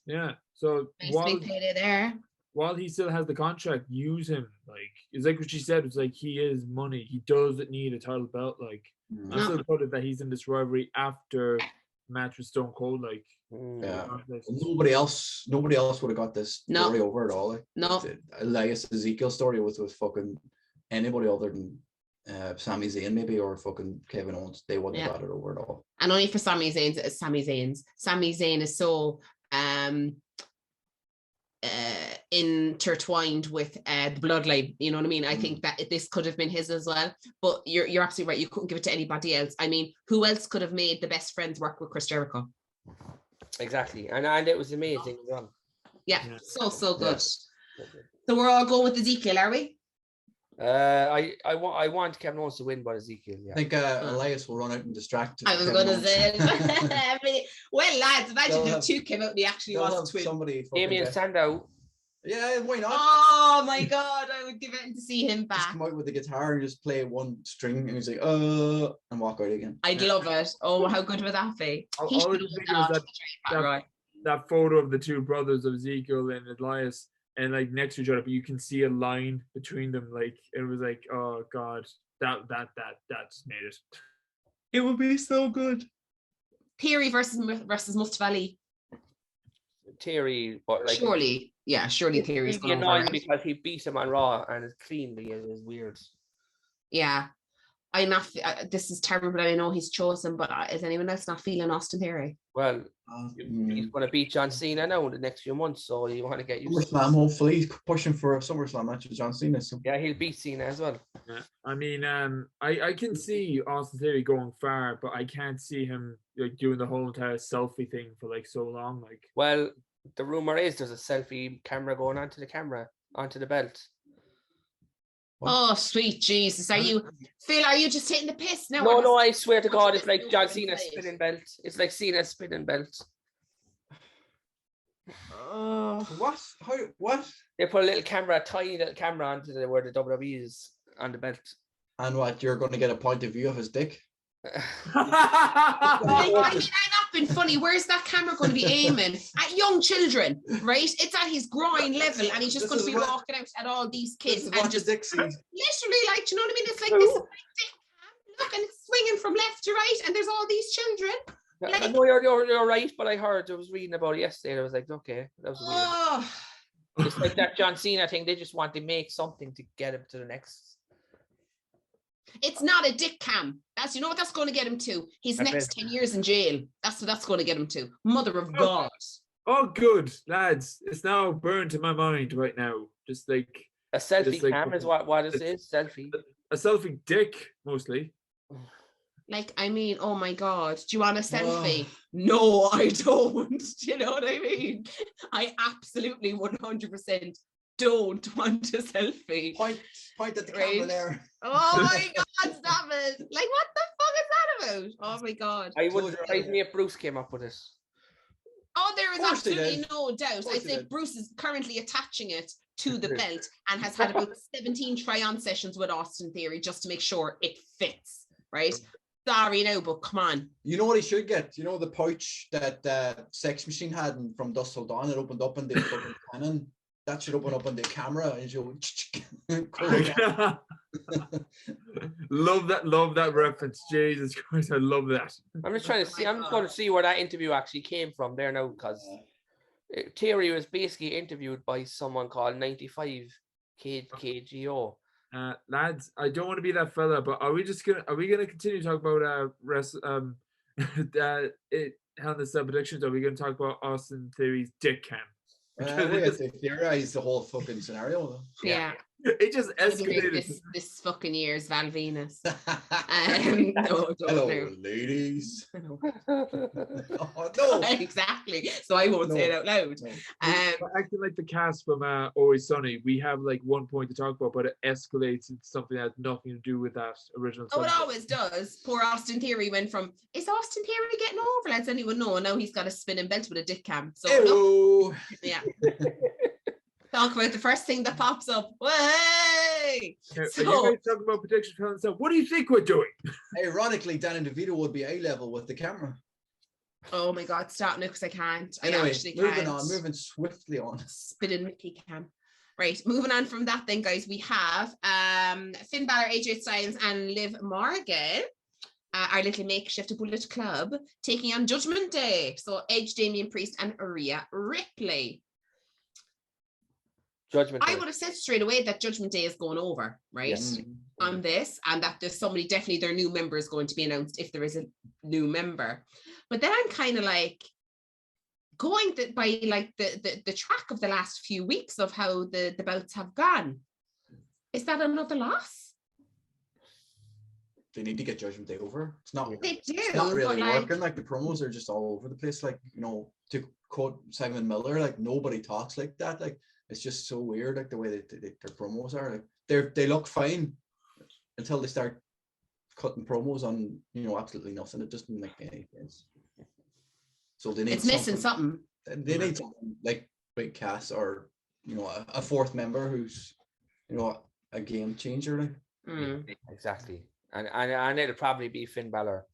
Yeah. So while he still has the contract, use him. Like, it's like what she said. It's like he is money. He doesn't need a title belt. Like, I'm still proud that he's in this rivalry after match with Stone Cold. Like, yeah, nobody else would have got this story over at all. Like, no, I guess Ezekiel's story was fucking anybody other than Sami Zayn maybe, or fucking Kevin Owens. They wouldn't have got it over at all. And only for Sami Zayn. Sami Zayn is so intertwined with the bloodline, you know what I mean? I think that this could have been his as well, but you're absolutely right. You couldn't give it to anybody else. I mean, who else could have made the best friends work with Chris Jericho? Exactly, and it was amazing as well. Yeah, so good. Yeah. So we're all going with Ezekiel, are we? I want Kevin Owens to win, but Ezekiel. Yeah. I think Elias will run out and distract. I was going to say it. Well, lads, imagine if two came out and he actually was to win. Damien Sandow. Yeah, why not? Oh my God, I would give it to see him back. Just come out with the guitar and just play one string, and he's like, and walk out again. I'd love it. Oh, how good would that be? That photo of the two brothers of Ezekiel and Elias, and like next to each other, but you can see a line between them. Like, it was like, oh God, that's made it. It would be so good. Theory versus Mustafa Ali. Theory, but like surely Theory's going to annoying because he beat him on Raw and it's cleanly. It is weird. Yeah, I'm not. This is terrible, but I know he's chosen. But is anyone else not feeling Austin Theory? Well, he's going to beat John Cena now in the next few months, so you want to get used to SummerSlam. Hopefully, he's pushing for a SummerSlam match with John Cena. So. Yeah, he'll beat Cena as well. Yeah. I mean, I can see Austin Theory going far, but I can't see him like doing the whole entire selfie thing for like so long. Like, well, the rumor is there's a selfie camera going onto the belt. What? Oh, sweet Jesus. Are you just taking the piss now? No, I swear to God, it's like John Cena's spinning belt. It's like Cena's spinning belt. What? How? What? They put a tiny little camera onto where the WWE is on the belt. And what? You're going to get a point of view of his dick? I mean, I'm not being funny. Where's that camera going to be aiming? At young children, right? It's at his groin level, and he's just going to be walking out at all these kids and just literally, like, do you know what I mean? It's like this big dick cam. Look, and it's swinging from left to right, and there's all these children. Like, I know you're right, but I was reading about it yesterday. And I was like, okay, that was weird. It's like that John Cena thing. They just want to make something to get him to the next. It's not a dick cam. That's, you know what that's going to get him to? His next 10 years in jail. That's what that's going to get him to. Mother of God. Oh, good, lads. It's now burned in my mind right now. Just like a selfie cam is what it is. Selfie. A selfie dick, mostly. Like, I mean, oh my God. Do you want a selfie? No, I don't. Do you know what I mean? I absolutely 100% don't want a selfie. Point at the camera there. Oh my God, stop it. Like, what the fuck is that about? Oh my God. I wouldn't surprise me if Bruce came up with it. Oh, there is absolutely no doubt. I say Bruce is currently attaching it to the belt and has had about 17 try-on sessions with Austin Theory just to make sure it fits, right? Sorry now, but come on. You know what he should get? You know the pouch that Sex Machine had from Dusk Till Dawn? It opened up and they fucking cannon. That should open up on the camera and you'll love that reference. Jesus Christ, I love that. I'm just trying to see. I'm just going to see where that interview actually came from there now, because Terry was basically interviewed by someone called 95 KGO. Lads, I don't want to be that fella, but are we gonna continue to talk about Hell in a Cell predictions? Or are we gonna talk about Austin Theory's dick cam? We have to theorize the whole fucking scenario though. Yeah. It just escalated. This fucking year's Val Venus. Hello, ladies. No. Oh, no. Exactly. So I won't say it out loud. No. Acting like the cast from Always Sunny, we have like one point to talk about, but it escalates into something that has nothing to do with that original. Oh, it always does. Poor Austin Theory went from, is Austin Theory getting over? Let's anyone know. And now he's got a spinning belt with a dick cam. So no. Yeah. Talk about the first thing that pops up. Way! Are you guys talking about predictions for Hell in a Cell? What do you think we're doing? Ironically, Danny DeVito would be A-level with the camera. Oh my God, stop now because I can't. Anyway, I actually can't. Moving swiftly on. Spinning Mickey cam. Right, moving on from that then, guys, we have Finn Balor, AJ Styles, and Liv Morgan. Our little makeshift Bullet Club taking on Judgment Day. So Edge, Damian Priest, and Rhea Ripley. Judgment Day. I would have said straight away that Judgment Day is going over, right? Yes. On this, and that there's somebody, definitely their new member is going to be announced if there is a new member. But then I'm kind of like going by like the track of the last few weeks of how the bouts have gone. Is that another loss? They need to get Judgment Day over. It's not. They do. It's not really working. Like the promos are just all over the place. Like, you know, to quote Simon Miller, like nobody talks like that. Like it's just so weird. Like the way that their promos are. Like they look fine until they start cutting promos on, you know, absolutely nothing. It doesn't make any sense. So they need. It's missing something. They need something like Big Cass or, you know, a fourth member who's, you know, a game changer. Like. Exactly. And it'll probably be Finn Balor.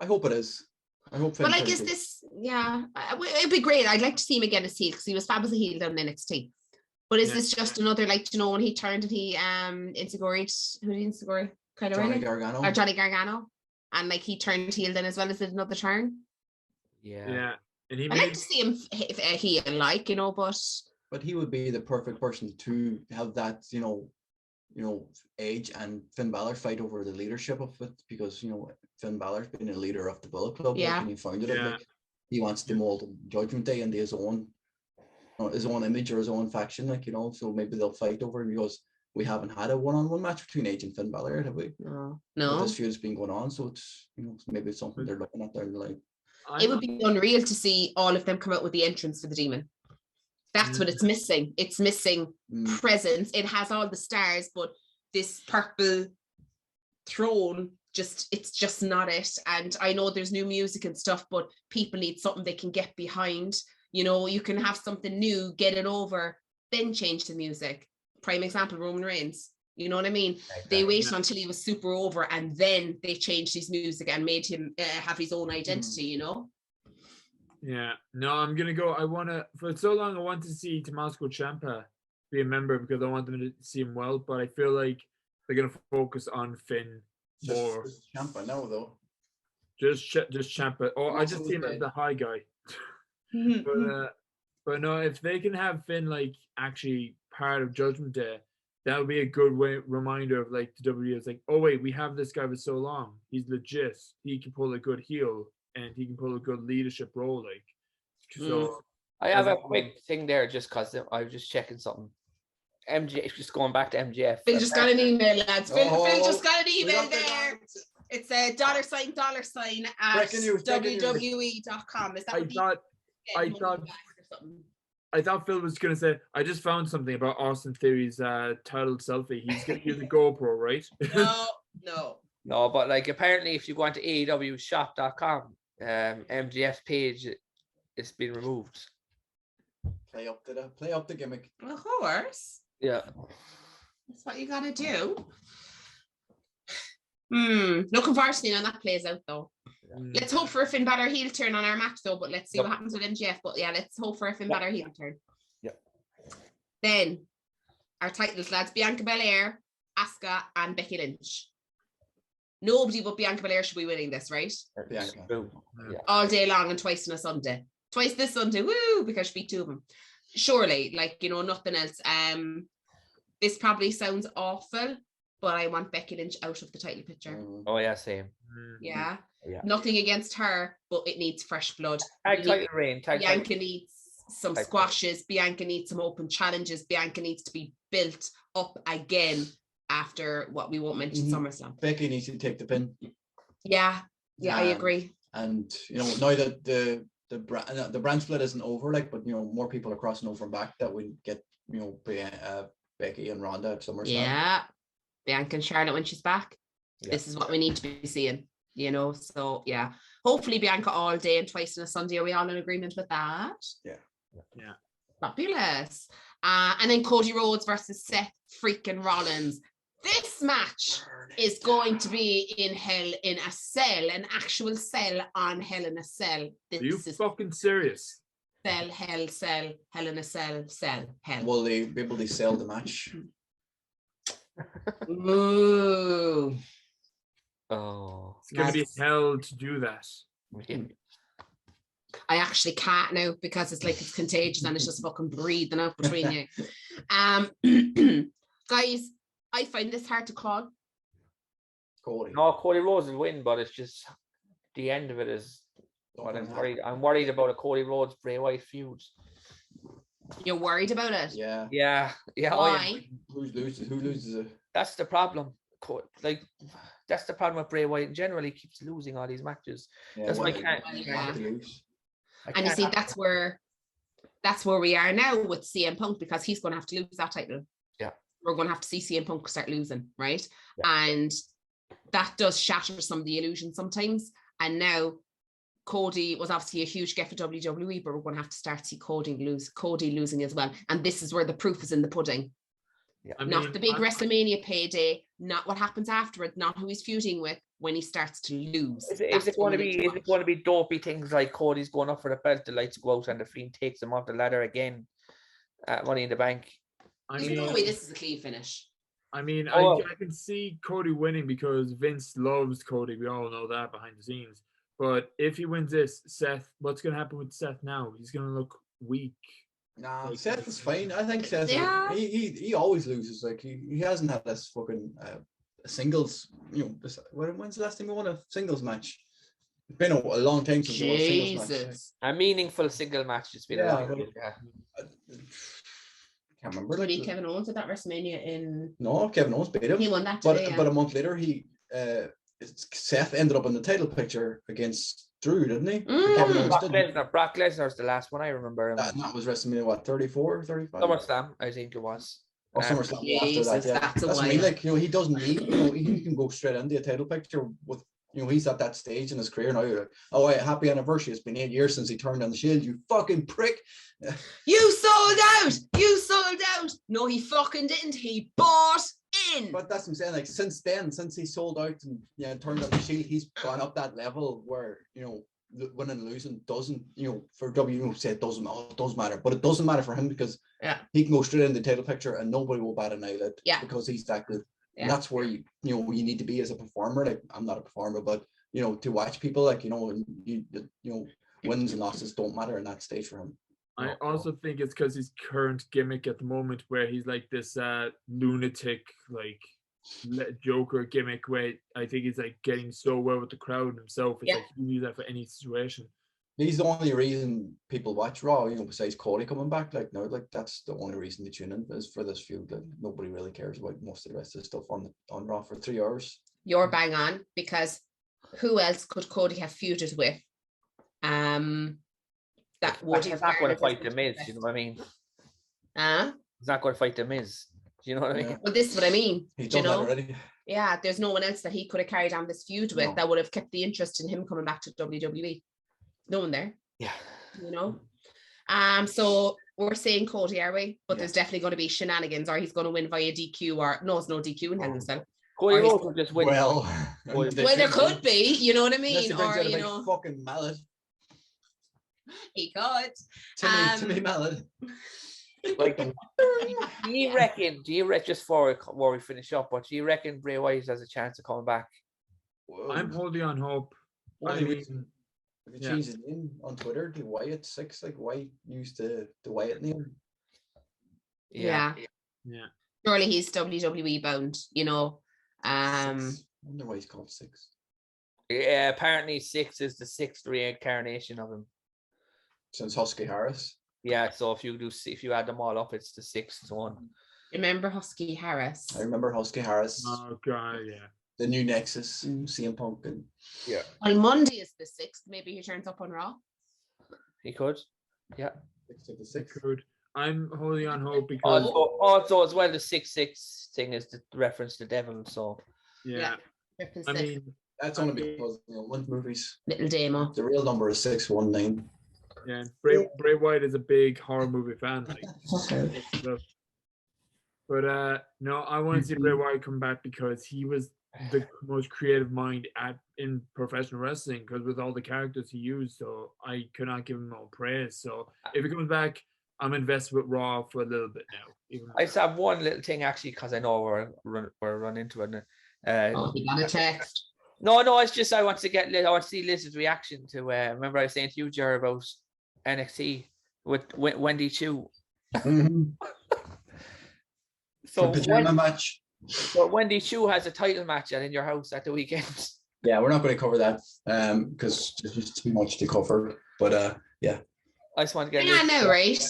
I hope it is. I hope. But like, is this? Yeah, it'd be great. I'd like to see him again as heel because he was fabulous heel on NXT. But is this just another, like, you know, when he turned and he insecurity? Who did insecurity? Kind of Johnny Gargano. Or Johnny Gargano, and like he turned heel then as well as another turn. Yeah. And I'd like to see him heel, like, you know, but he would be the perfect person to have that, you know, Edge and Finn Balor fight over the leadership of it, because, you know, Finn Balor's been a leader of the Bullet Club, like, and he founded it. Like, he wants to mold Judgment Day into his own image or his own faction, like, you know. So maybe they'll fight over it, because we haven't had a one-on-one match between Edge and Finn Balor, have we? No. But this feud has been going on, so it's, you know, maybe it's something they're looking at there, like. It would be unreal to see all of them come out with the entrance for the Demon. That's what it's missing. It's missing presence. It has all the stars, but this purple throne, it's just not it. And I know there's new music and stuff, but people need something they can get behind. You know, you can have something new, get it over, then change the music. Prime example, Roman Reigns. You know what I mean? Exactly. They waited until he was super over, and then they changed his music and made him have his own identity, you know? Yeah. No, I'm going to go. For so long, I wanted to see Tommaso Ciampa be a member because I want them to see him well, but I feel like they're going to focus on Finn more. Just Ciampa now, though. Just Ciampa. Or I just see him as the high guy. But no, if they can have Finn, like, actually part of Judgment Day, that would be a good reminder of like the WWE is like, oh wait, we have this guy for so long. He's legit. He can pull a good heel and he can pull a good leadership role. Like, so I have a quick thing there just because I was just checking something. MJ, just going back to MJF. Phil just got an email, lads. Phil just got an email there. It's a $$ at WWE.com. Is that I thought Phil was gonna say, I just found something about Austin Theory's titled selfie. He's gonna use a GoPro, right? No, but like apparently if you go onto AEWshop.com, MGF's page it's been removed. Play up the gimmick. Of course. Yeah. That's what you gotta do. Looking forward to seeing how that plays out though. Let's hope for a Finn Balor heel turn on our match though, but let's see what happens with MJF. But yeah, let's hope for a Finn Balor heel turn. Yeah. Then our titles, lads: Bianca Belair, Asuka, and Becky Lynch. Nobody but Bianca Belair should be winning this, right? Bianca. Yeah. All day long and twice on a Sunday. Twice this Sunday, woo! Because she beat two of them. Surely, like, you know, nothing else. This probably sounds awful, but I want Becky Lynch out of the title picture. Oh yeah, same. Yeah. Yeah. Nothing against her, but it needs fresh blood. Bianca needs some squashes. Bianca needs some open challenges. Bianca needs to be built up again after what we won't mention SummerSlam. Becky needs to take the pin. Yeah, I agree. And you know, now that the brand split isn't over, like, but you know, more people are crossing over and back, that we get, you know, Becky and Ronda at SummerSlam. Yeah, Bianca and Charlotte when she's back. Yeah. This is what we need to be seeing, you know. So yeah, hopefully Bianca all day and twice on a Sunday. Are we all in agreement with that? Yeah. Fabulous. And then Cody Rhodes versus Seth freaking Rollins. This match is going to be in Hell in a Cell, an actual cell on Hell in a Cell. Are you fucking serious? Cell, Hell in a Cell, Hell. Will they be able to sell the match? Ooh. Oh. It's going to be hell to do that. Yeah. I actually can't now because it's like it's contagious and it's just fucking breathing out between you. Guys, I find this hard to call. Cody. No, Cody Rhodes will win, but it's just the end of it is what I'm worried. I'm worried about a Cody Rhodes Bray Wyatt feud. You're worried about it? Yeah. Why? Oh, yeah. Who loses it? That's the problem. Like, that's the problem with Bray Wyatt in general. He keeps losing all these matches. Yeah, that's why I can't. And you see, that's where we are now with CM Punk, because he's going to have to lose that title. Yeah. We're going to have to see CM Punk start losing, right? Yeah. And that does shatter some of the illusion sometimes. And now Cody was obviously a huge get for WWE, but we're going to have to start to see Cody losing as well. And this is where the proof is in the pudding. Yeah. Not the big WrestleMania payday, not what happens afterwards, not who he's feuding with when he starts to lose. Is it going to be dopey things like Cody's going up for the belt, the lights go out, and the Fiend takes him off the ladder again at Money in the Bank? There's no way this is a clean finish. I mean, I can see Cody winning because Vince loves Cody. We all know that behind the scenes. But if he wins this, Seth, what's going to happen with Seth now? He's going to look weak. Nah, Seth is fine. I think Seth, he always loses. Like, he hasn't had this fucking singles, you know, when's the last time we won a singles match? It's been a long time since we won a singles match. A meaningful single match. It's been a long time. Can't remember. But Kevin Owens at that WrestleMania No, Kevin Owens beat him. He won that today, but a month later, Seth ended up in the title picture against Drew, didn't he? Brock Lesnar's the last one I remember. That was WrestleMania, what, 34, 35? SummerSlam, I think it was. Or SummerSlam after that, yeah. That's what I mean. Like, you know, he doesn't need, you know, he can go straight into a title picture with, you know, he's at that stage in his career now. You're like, oh, happy anniversary. It's been 8 years since he turned on the Shield. You fucking prick. You sold out. No, he fucking didn't. He bought in. But that's what I'm saying. Like, since then, since he sold out and turned on the Shield, he's gone up that level where, you know, winning and losing doesn't, you know, for WWE, say it doesn't matter, but it doesn't matter for him because he can go straight in the title picture and nobody will bat an eyelid because he's that good. Yeah. And that's where you need to be as a performer. Like, I'm not a performer, but you know, to watch people, like, you know, you know, wins and losses don't matter in that stage for him. I also think it's because his current gimmick at the moment, where he's like this lunatic, like Joker gimmick, where I think he's like getting so well with the crowd himself. It's like he can use that for any situation. He's the only reason people watch Raw, besides Cody coming back. Like, no, like that's the only reason they tune in is for this feud. Like, nobody really cares about most of the rest of the stuff on Raw for 3 hours. You're bang on, because who else could Cody have feuded with? That would he's not going to fight The Miz, you know what I mean? He's not going to fight The Miz. Do you know what I mean? Well, this is what I mean. He's done that already. Yeah, there's no one else that he could have carried on this feud with that would have kept the interest in him coming back to WWE. No one there. Yeah. So we're saying Cody, are we? But there's definitely going to be shenanigans, or he's going to win via DQ, or no, it's no DQ in Hell in a Cell. Cody Rhodes will just win. Well, there could be, you know what I mean? Or fucking mallet. He could. Timmy Mallet. Like, do you reckon, just before we finish up, but do you reckon Bray Wyatt has a chance of coming back? I'm holding on hope. If he changed his name on Twitter to Wyatt 6, like why use the Wyatt name? Yeah. Surely he's WWE bound, I wonder why he's called 6. Yeah, apparently 6 is the 6th reincarnation of him. Since Husky Harris. Yeah, so if you add them all up, it's the 6th one. Remember Husky Harris? I remember Husky Harris. Oh god, yeah. The new Nexus, CM Punk, and On Monday is the 6th. Maybe he turns up on Raw. He could. Yeah. 6 could. I'm holding on hope because also as well, the 666 thing is the reference to devil. So I mean, that's only because one movies. Little Damo. The real number is 619. Yeah, Bray Wyatt is a big horror movie fan. But no, I want to see Bray Wyatt come back because he was the most creative mind in professional wrestling, because with all the characters he used, so I could not give him all praise. So if he comes back, I'm invested with Raw for a little bit now. I just have one little thing actually, because I know we're run into it. You got a text. No, it's just I want to see Liz's reaction to. Remember I was saying to you, Jer, about NXT with Wendy Chu. So pajama match. But Wendy Chu has a title match in your house at the weekend. Yeah, we're not going to cover that because there's just too much to cover. But yeah. I just want to get. Hang on now, right?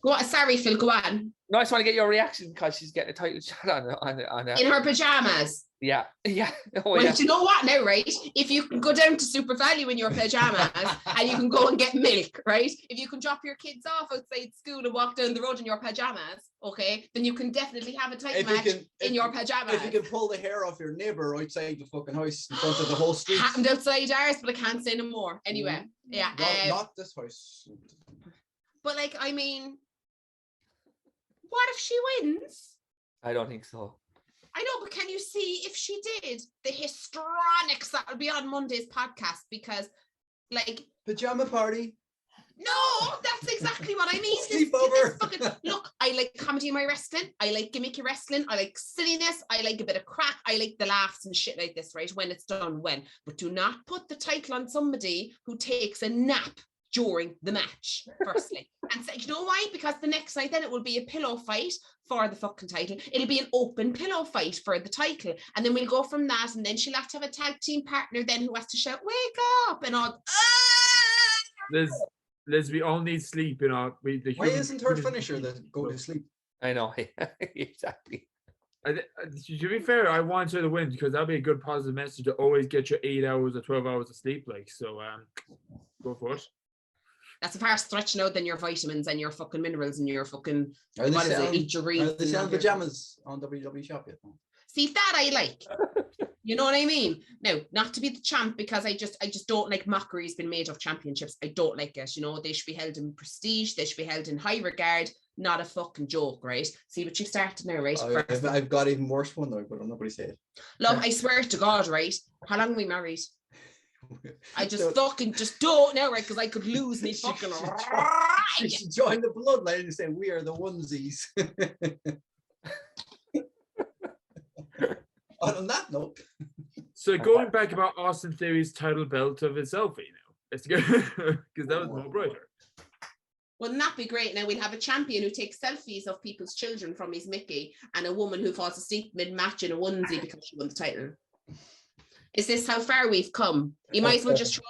Go on. Sorry, Phil. Go on. No, I just want to get your reaction because she's getting a title shot on in her pajamas. Yeah. Well, do you know what now, right? If you can go down to Super Value in your pajamas and you can go and get milk, right? If you can drop your kids off outside school and walk down the road in your pajamas, okay, then you can definitely have a title match in your pajamas. If you can pull the hair off your neighbour outside the fucking house in front of the whole street. Happened outside ours, but I can't say no more. Anyway, yeah. Not this house. But like, I mean, what if she wins? I don't think so. I know, but can you see if she did the histrionics that will be on Monday's podcast? Because, like, pajama party. No, that's exactly what I mean. Sleepover. Look, I like comedy in my wrestling. I like gimmicky wrestling. I like silliness. I like a bit of crack. I like the laughs and shit like this, right? When it's done, but do not put the title on somebody who takes a nap during the match, firstly. And so, you know why? Because the next night then it will be a pillow fight for the fucking title. It'll be an open pillow fight for the title. And then we'll go from that, and then she'll have to have a tag team partner then who has to shout, wake up, and all. Liz, we all need sleep, Why isn't her finisher that go to sleep? I know, exactly. To be fair, I want her to win because that'd be a good positive message to always get your 8 hours or 12 hours of sleep. So go for it. That's a far stretch now than your vitamins and your fucking minerals and your fucking eat your greens. Are they selling pajamas on WWE Shop yet? See, that I like. You know what I mean? Now, not to be the champ, because I just don't like mockeries being made of championships. I don't like it. They should be held in prestige. They should be held in high regard. Not a fucking joke, right? See what you've started now, right? I've got even worse one though, but I'm not going to say it. Love, I swear to God, right? How long are we married? I just fucking just don't know, right? Because I could lose me fucking. You should join the bloodline and say we are the onesies. On that note, so going back about Austin Theory's title belt of his selfie now, let's go because that was more brighter. Wouldn't that be great? Now we'll have a champion who takes selfies of people's children from his Mickey, and a woman who falls asleep mid-match in a onesie because she won the title. Is this how far we've come? You might as well just throw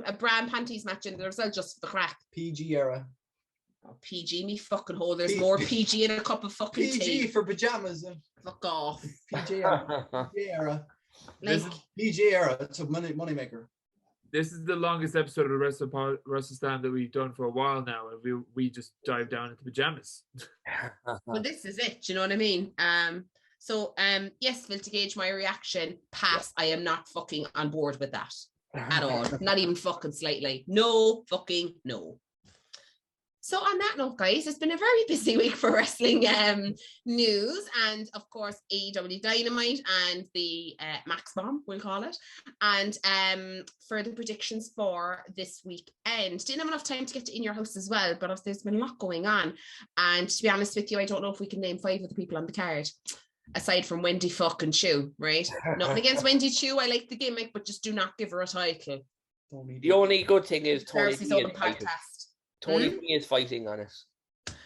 a bra and panties match in there as well, just for the crack. PG era. Oh, PG me fucking hole. There's more PG in a cup of fucking PG tea. for pajamas. Fuck off. PG era. PG era. Like, PG era. It's a money maker. This is the longest episode of the WrestleSlam that we've done for a while now, and we just dive down into pajamas. well, this is it. Do you know what I mean? So yes, Phil, to gauge my reaction, pass. I am not fucking on board with that at all. Not even fucking slightly. No fucking no. So on that note, guys, it's been a very busy week for wrestling news, and of course AEW Dynamite and the Max Bomb, we'll call it, and for the predictions for this weekend. Didn't have enough time to get to In Your House as well, but there's been a lot going on, and to be honest with you, I don't know if we can name 5 of the people on the card aside from Wendy fucking Chu, right? Nothing against Wendy Chu, I like the gimmick, but just do not give her a title. The only good thing is Tony his own podcast. Tony D is fighting on it.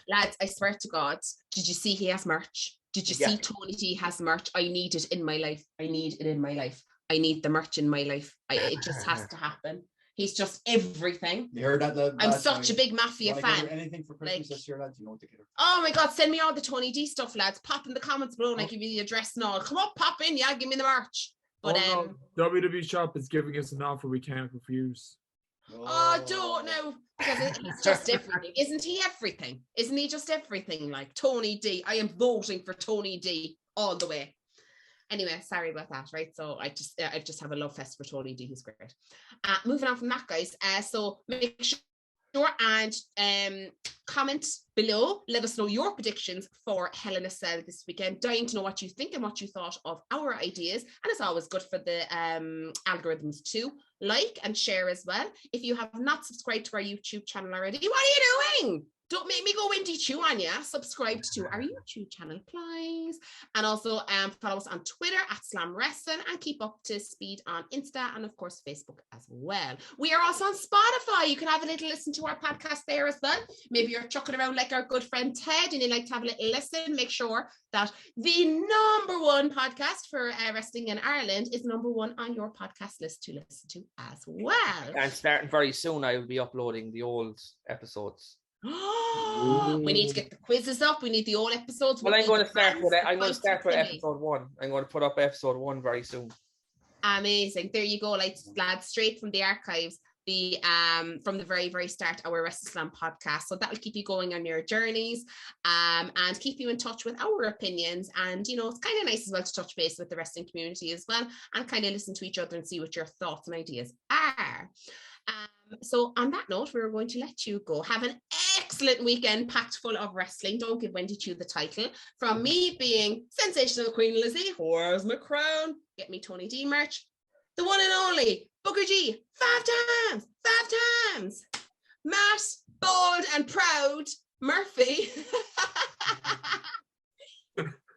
Lads, I swear to God, did you see he has merch? Did you see Tony D has merch? I need it in my life. I need it in my life. I need the merch in my life. It just has to happen. He's just everything. You heard that? I'm such a big Mafia fan. Anything for Christmas this year, lads? You know what to get her. Oh my God, send me all the Tony D stuff, lads. Pop in the comments below and I give you the address and all. Come up, pop in, yeah, give me the merch. But WWE Shop is giving us an offer we can't refuse. Oh, don't know. Because he's just everything. Isn't he everything? Isn't he just everything? Like Tony D. I am voting for Tony D all the way. Anyway, sorry about that, right? So I just have a love fest for Tony D. He's great. Moving on from that, guys. So make sure and comment below. Let us know your predictions for Hell in a Cell this weekend. Dying to know what you think and what you thought of our ideas. And it's always good for the algorithms to like and share as well. If you have not subscribed to our YouTube channel already, what are you doing? Don't make me go Wendy Chu on ya. Subscribe to our YouTube channel, please. And also follow us on Twitter @Slam Wrestling and keep up to speed on Insta and, of course, Facebook as well. We are also on Spotify. You can have a little listen to our podcast there as well. Maybe you're chucking around like our good friend Ted and you like to have a little listen. Make sure that the #1 podcast for wrestling in Ireland is #1 on your podcast list to listen to as well. And starting very soon, I will be uploading the old episodes. We need to get the quizzes up. We need the old episodes. Well, I'm going to start with it. I'm going to start with episode 1. I'm going to put up episode 1 very soon. Amazing. There you go, like lads, straight from the archives. The from the very, very start, our WrestleSlam podcast. So that'll keep you going on your journeys and keep you in touch with our opinions. And you know, it's kind of nice as well to touch base with the wrestling community as well and kind of listen to each other and see what your thoughts and ideas are. So on that note, we're going to let you go. Have an excellent weekend packed full of wrestling. Don't give Wendy Chu the title. From me being sensational Queen Lizzie, where's my crown? Get me Tony D merch. The one and only Booker G, 5 times. Matt, bold and proud Murphy.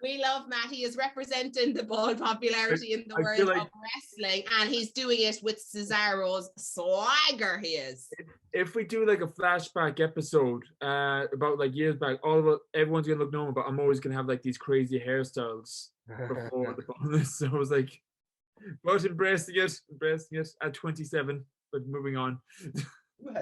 We love Matt. He is representing the bald popularity in the world of wrestling, and he's doing it with Cesaro's swagger. He is. If we do like a flashback episode about like years back, everyone's gonna look normal, but I'm always gonna have like these crazy hairstyles before the bonus. So I was like, but embracing it at 27, but moving on.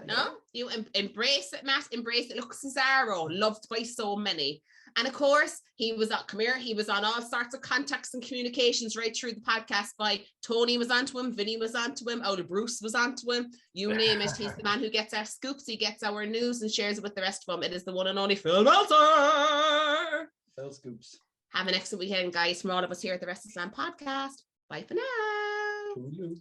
No, you embrace it, Matt. Embrace it. Look, Cesaro, loved by so many. And of course, he was on all sorts of contacts and communications right through the podcast. By Tony was onto him, Vinny was onto him, Oda Bruce was onto him. You name it. He's the man who gets our scoops. He gets our news and shares it with the rest of them. It is the one and only Phil Meltzer. Phil Scoops. Have an excellent weekend, guys. From all of us here at the WrestleSlam podcast. Bye for now.